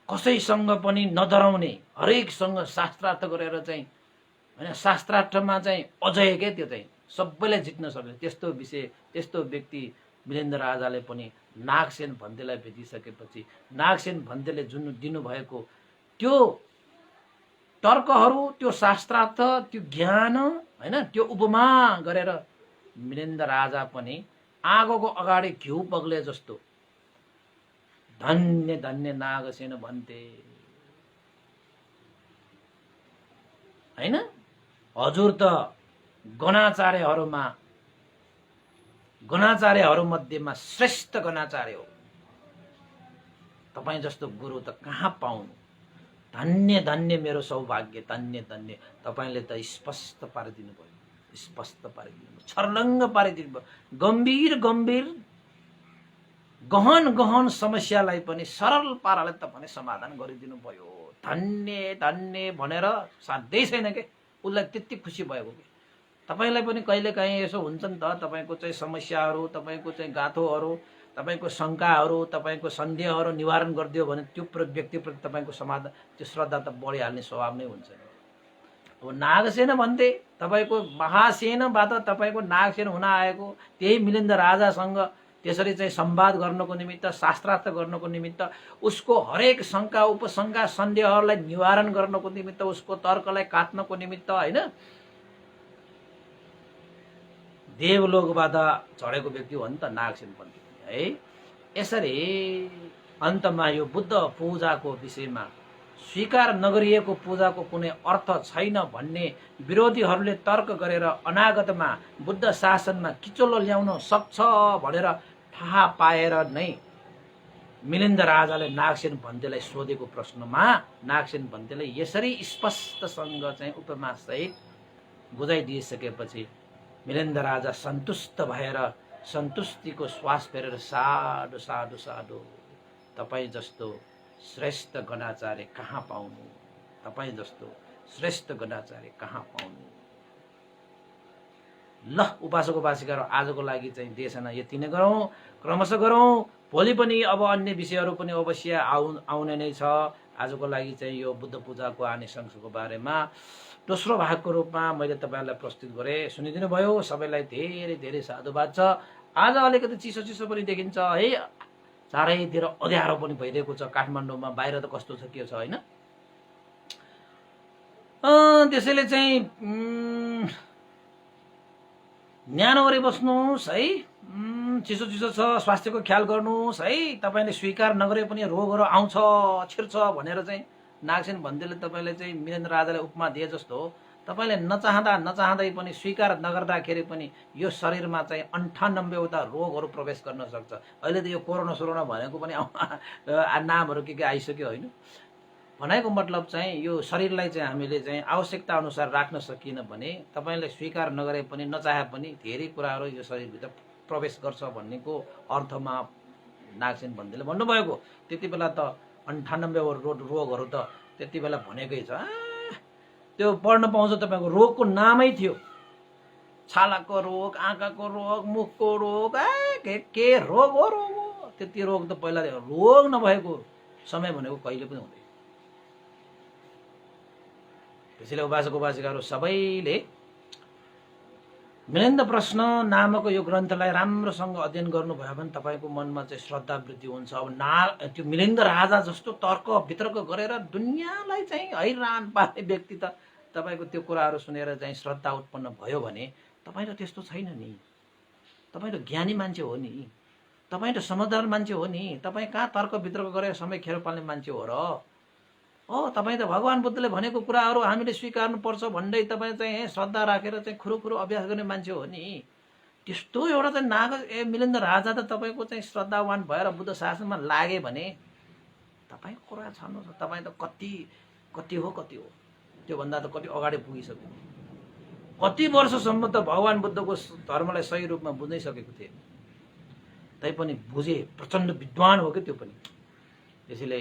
कसैसँग पनि नडराउने, हरेकसँग शास्त्रार्थ गरेर चाहिँ होइन, शास्त्रार्थमा चाहिँ अजय के त्यो चाहिँ सबैलाई जित्न सक्ने त्यस्तो विषय, त्यस्तो व्यक्ति मिलिन्द्र राजाले पनि नागसेन भन्तेलाई भेटिसकेपछि नागसेन भन्तेले जुन दिनुभएको त्यो तर्कहरू, त्यो शास्त्रार्थ, त्यो ज्ञान होइन, त्यो उपमा गरेर मिलिन्द्र राजा पनि आगोको अगाडि घिउ पग्ले जस्तो धन्य धन्य नागसेन भन्थे होइन। हजुर त गणाचार्यहरू मध्येमा श्रेष्ठ गणाचार्य हो। तपाईँ जस्तो गुरु त कहाँ पाउनु। धन्य धन्य मेरो सौभाग्य, धन्य धन्य। तपाईँले त स्पष्ट पारिदिनु भयो, स्पष्ट पारिदिनु भयो, छर्लङ्ग पारिदिनु भयो। गम्भीर गम्भीर गहन गहन समस्यालाई पनि सरल पाराले तपाईँले समाधान गरिदिनु भयो। धन्य धन्य भनेर साध्यै छैन के, उसलाई त्यति खुसी भएको कि। तपाईलाई पनि कहिलेकाहीँ यसो हुन्छ नि त, तपाईँको चाहिँ समस्याहरू, तपाईँको चाहिँ गाथोहरू, तपाईँको शङ्काहरू, तपाईँको सन्देहहरू निवारण गरिदियो भने त्यो व्यक्तिप्रति तपाईँको समाधान, त्यो श्रद्धा त बढिहाल्ने स्वभाव नै हुन्छ। अब नागसेन भन्थे, तपाईँको महासेनबाट तपाईँको नागसेन हुन आएको त्यही मिलिन्द्र राजासँग त्यसरी चाहिँ संवाद गर्नको निमित्त, शास्त्रार्थ गर्नको निमित्त, उसको हरेक शङ्का उपशङ्का सन्देहहरूलाई निवारण गर्नको निमित्त, उसको तर्कलाई काट्नको निमित्त होइन देवलोकबाट चढेको व्यक्ति हो नि त नागसेन पन्थी है। यसरी अन्तमा यो बुद्ध पूजाको विषयमा स्वीकार नगरिएको पूजाको कुनै अर्थ छैन भन्ने विरोधीहरूले तर्क गरेर अनागतमा बुद्ध शासनमा किचोलो ल्याउन सक्छ भनेर थाहा पाएर नै मिलिन्द राजाले नागसेन पन्थीलाई सोधेको प्रश्नमा नागसेन पन्थीले यसरी स्पष्टसँग चाहिँ उपमासहित बुझाइदिइसकेपछि मिलिन्द राजा सन्तुष्ट भएर सन्तुष्टिको श्वास फेरेर साधु साधु साधु, तपाईँ जस्तो श्रेष्ठ गणाचार्य कहाँ पाउनु, तपाईँ जस्तो श्रेष्ठ गणाचार्य कहाँ पाउनु। ल उपासक उपासिकाहरू आजको लागि चाहिँ देशना यति नै गरौँ, क्रमशः गरौँ। भोलि पनि अब अन्य विषयहरू पनि अवश्य आउने नै छ। आजको लागि चाहिँ यो बुद्ध पूजाको आनिशंसको बारेमा दोस्रो भागको रूपमा मैले तपाईँहरूलाई प्रस्तुत गरेँ। सुनिदिनु भयो, सबैलाई धेरै धेरै साधुवाद छ। आज अलिकति चिसो चिसो पनि देखिन्छ है, चारैतिर अँध्यारो पनि भइरहेको छ काठमाडौँमा। बाहिर त कस्तो छ के छ होइन। त्यसैले चाहिँ न्यानो गरी बस्नुहोस् है। चिसो चिसो छ, स्वास्थ्यको ख्याल गर्नुहोस् है। तपाईँले स्वीकार नगरे पनि रोगहरू आउँछ छिर्छ भनेर चाहिँ नागसेन पन्थीले तपाईँले चाहिँ मिलिन्द राजाले उपमा दिए जस्तो तपाईँले नचाहँदै पनि स्वीकार नगर्दाखेरि पनि यो शरीरमा चाहिँ 98वटा रोगहरू प्रवेश गर्न सक्छ। अहिले त यो कोरोना सोरोना भनेको पनि नामहरू के आइसक्यो होइन। भनेको मतलब चाहिँ यो शरीरलाई चाहिँ हामीले चाहिँ आवश्यकता अनुसार राख्न सकिएन भने तपाईँले स्वीकार नगरे पनि नचाहे पनि धेरै कुराहरू यो शरीरभित्र प्रवेश गर्छ भन्नेको अर्थमा नागसेन पन्थीले भन्नुभएको। त्यति बेला त 98 रोगहरू त त्यति बेला भनेकै छ। त्यो पढ्न पाउँछ तपाईँको रोगको नामै थियो, छालाको रोग, आँखाको रोग, मुखको रोग, के रोग हो रोग हो। त्यति रोग त पहिला रोग नभएको समय भनेको कहिले पनि हुँदैन। त्यसैले उपासक उपासिकाहरू सबैले मिलिन्द प्रश्न नामक यो ग्रन्थलाई राम्रोसँग अध्ययन गर्नुभयो भने तपाईँको मनमा चाहिँ श्रद्धा वृद्धि हुन्छ। अब त्यो मिलिन्द राजा जस्तो तर्क वितर्क गरेर दुनियाँलाई चाहिँ हैरान पार्ने व्यक्ति त तपाईँको त्यो कुराहरू सुनेर चाहिँ श्रद्धा उत्पन्न भयो भने तपाईँ त त्यस्तो छैन नि। तपाईँ त ज्ञानी मान्छे हो नि, तपाईँ त समझदार मान्छे हो नि। तपाईँ कहाँ तर्क वितर्क गरेर समय खेर पाल्ने मान्छे हो र हो। तपाईँ त भगवान् बुद्धले भनेको कुराहरू हामीले स्वीकार्नुपर्छ भन्दै तपाईँ चाहिँ श्रद्धा राखेर चाहिँ खुरुखुरु अभ्यास गर्ने मान्छे हो नि। त्यस्तो एउटा चाहिँ मिलिन्द राजा त तपाईँको चाहिँ श्रद्धावान भएर बुद्ध शासनमा लागे भने तपाईँको कुरा छान्नु छ। तपाईँ त कति हो त्योभन्दा त कति अगाडि पुगिसक्यो। कति वर्षसम्म त भगवान् बुद्धको धर्मलाई सही रूपमा बुझिसकेको थिए, तैपनि बुझे, प्रचण्ड विद्वान हो कि त्यो पनि। त्यसैले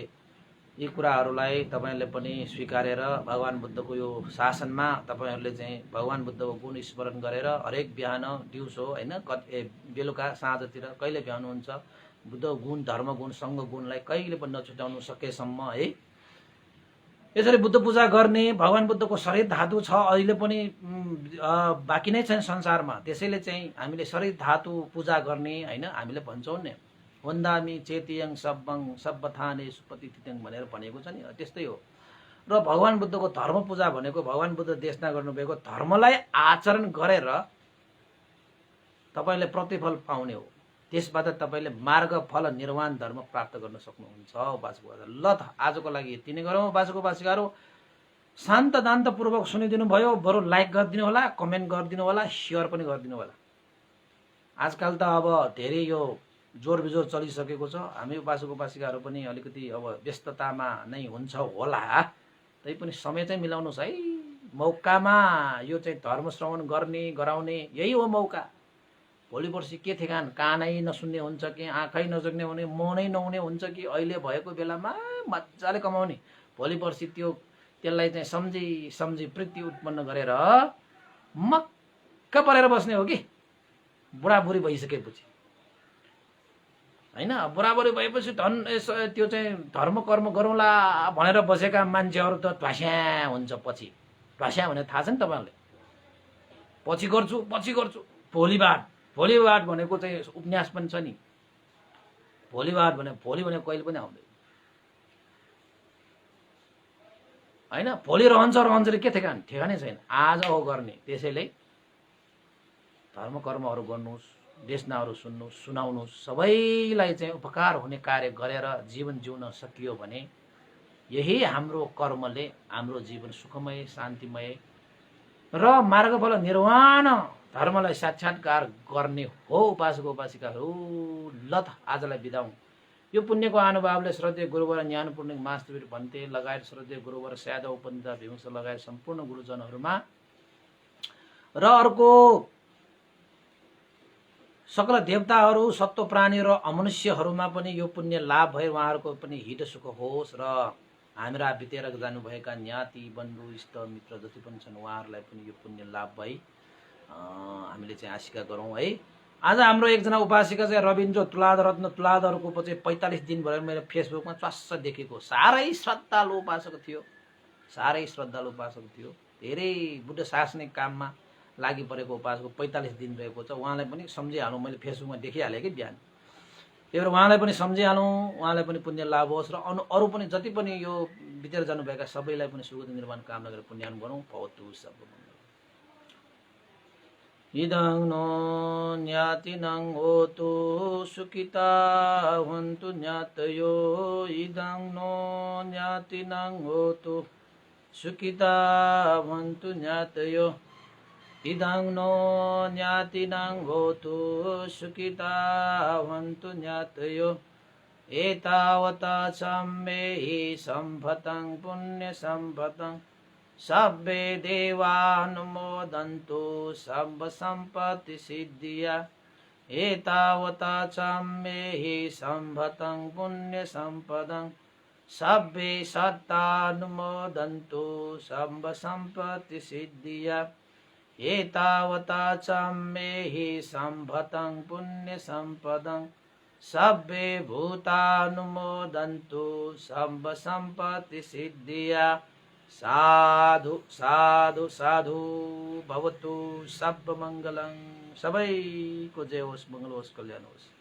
यी कुराहरूलाई तपाईँले पनि स्वीकारेर भगवान् बुद्धको यो शासनमा तपाईँहरूले चाहिँ भगवान् बुद्धको गुण स्मरण गरेर हरेक बिहान दिउँसो होइन बेलुका साँझतिर कहिले भ्याउनुहुन्छ बुद्ध गुण, धर्म गुण, सङ्घ गुणलाई कहिले पनि नछुटाउनु सकेसम्म है यसरी बुद्ध पूजा गर्ने। भगवान् बुद्धको शरीर धातु छ अहिले पनि बाँकी नै छन् संसारमा। त्यसैले चाहिँ हामीले शरीर धातु पूजा गर्ने होइन। हामीले भन्छौँ नि वन्दामी चेतियङ सब्बङ सब्बथाने सुपतिथितङ भनेर भनेको छ नि, त्यस्तै हो। र भगवान् बुद्धको धर्म पूजा भनेको भगवान् बुद्ध देशना गर्नुभएको धर्मलाई आचरण गरेर तपाईँले प्रतिफल पाउने हो। त्यसबाट तपाईँले मार्ग फल निर्वाण धर्म प्राप्त गर्न सक्नुहुन्छ उपासक उपासिका। ल त आजको लागि यति नै गरौँ उपासक उपासिकाहरू। शान्त दान्तपूर्वक सुनिदिनु भयो, बरु लाइक गरिदिनु होला, कमेन्ट गरिदिनु होला, सेयर पनि गरिदिनु होला। आजकल त अब धेरै यो जोर बिजोर चलिसकेको छ। हामी उपासक उपासिकाहरू पनि अलिकति अब व्यस्ततामा नै हुन्छ होला, तैपनि समय चाहिँ मिलाउनुहोस् है। मौकामा यो चाहिँ धर्म श्रवण गर्ने गराउने यही हो मौका। भोलि पर्सि के ठेगान, कानै नसुन्ने हुन्छ कि आँखै नजग्ने हुने, मनै नहुने हुन्छ कि अहिले भएको बेलामा मजाले कमाउने, भोलि पर्सि त्यसलाई चाहिँ सम्झी प्रीति उत्पन्न गरेर मक्क परेर बस्ने हो कि बुढाबुढी भइसकेपछि होइन। बुढाबुढी भएपछि त्यो चाहिँ धर्म कर्म गरौँला भनेर बसेका मान्छेहरू त ढ्वास्या हुन्छ। पछि ढ्वास्या भने थाहा छ नि तपाईँहरूले, पछि गर्छु भोलिबाट भनेको चाहिँ उपन्यास पनि छ नि। भोलिबार भने भोलि भने कहिले पनि आउँदैन हैन। भोलि रहन्छ रे के ठेगानै छैन, आज हो गर्ने। त्यसैले धर्म कर्महरू गर्नुहोस्, देशनाहरू सुन्नुहोस्, सुनाउनुहोस्, सबैलाई चाहिँ उपकार हुने कार्य गरेर जीवन जिउन सकियो भने यही हाम्रो कर्मले हाम्रो जीवन सुखमय, शान्तिमय र मार्गफल निर्वाण धर्मलाई साक्षात्कार गर्ने हो। उपासक उपासिकाहरू, ल त आजलाई बिदा हौं। यो पुण्यको अनुभवले श्रद्धेय गुरुवर ज्ञान पूर्णिक मास्टर भन्ते लगायत श्रद्धेय गुरुवर स्यादव उपनिषद भीमस लगायत सम्पूर्ण गुरुजनहरूमा र अर्को सकल देवताहरू, सत्व प्राणी र अमनुष्यहरूमा पनि यो पुण्य लाभ भए उहाँहरूको पनि हित सुख होस् र हामीरा बितेर जानुभएका ज्ञाति बन्धु इष्ट मित्र जति पनि छन् उहाँहरूलाई पनि यो पुण्य लाभ भई हामीले चाहिँ आशिका गरौँ है। आज हाम्रो एकजना उपासिका चाहिँ रविन्द्र तुलाधर रत्न तुलाधरको चाहिँ 45 दिन भएर मेरो फेसबुकमा च्वास्स देखेको। साह्रै श्रद्धालु उपासक थियो, साह्रै श्रद्धालु उपासक थियो, धेरै बुद्ध शासनिक काममा लागि परेको उपासकको 45 दिन रहेको छ। उहाँलाई पनि सम्झिहालौँ, मैले फेसबुकमा देखिहालेँ कि बिहान। त्यही भएर उहाँलाई पनि सम्झिहालौँ, उहाँलाई पनि पुण्य लाभ होस् र अरू पनि जति पनि यो बितेर जानुभएका सबैलाई पनि सुगति निर्माण कामना गरेर पुण्यान गरौँ। भवतु सब इदं नो ज्ञातिनं होतु सुखिता हन्तु ज्ञातयो, इदं नो ज्ञातिनं होतु सुखिता हन्तु ज्ञातयो, इदं नो ज्ञातिनं होतु सुखिता हन्तु ज्ञातयो। एतावता सम्मे हि सम्भतं पुण्य सम्भतं, सब्बे देवानुमोदन्तु सर्व सम्पत्ति सिद्धिया। एतावता सम्मे हि सम्भतं पुण्य सम्पदं, सब्बे सत्तानुमोदन्तु सर्व सम्पत्ति सिद्धिया। एतावता सम्मे हि सम्भतं पुण्य सम्पदं, सब्बे भूतानुमोदन्तु सर्व सम्पत्ति सिद्धिया। साधु साधु साधु भवतु सब मंगलं। सबैको जय होस्, मंगल होस्, कल्याण होस्।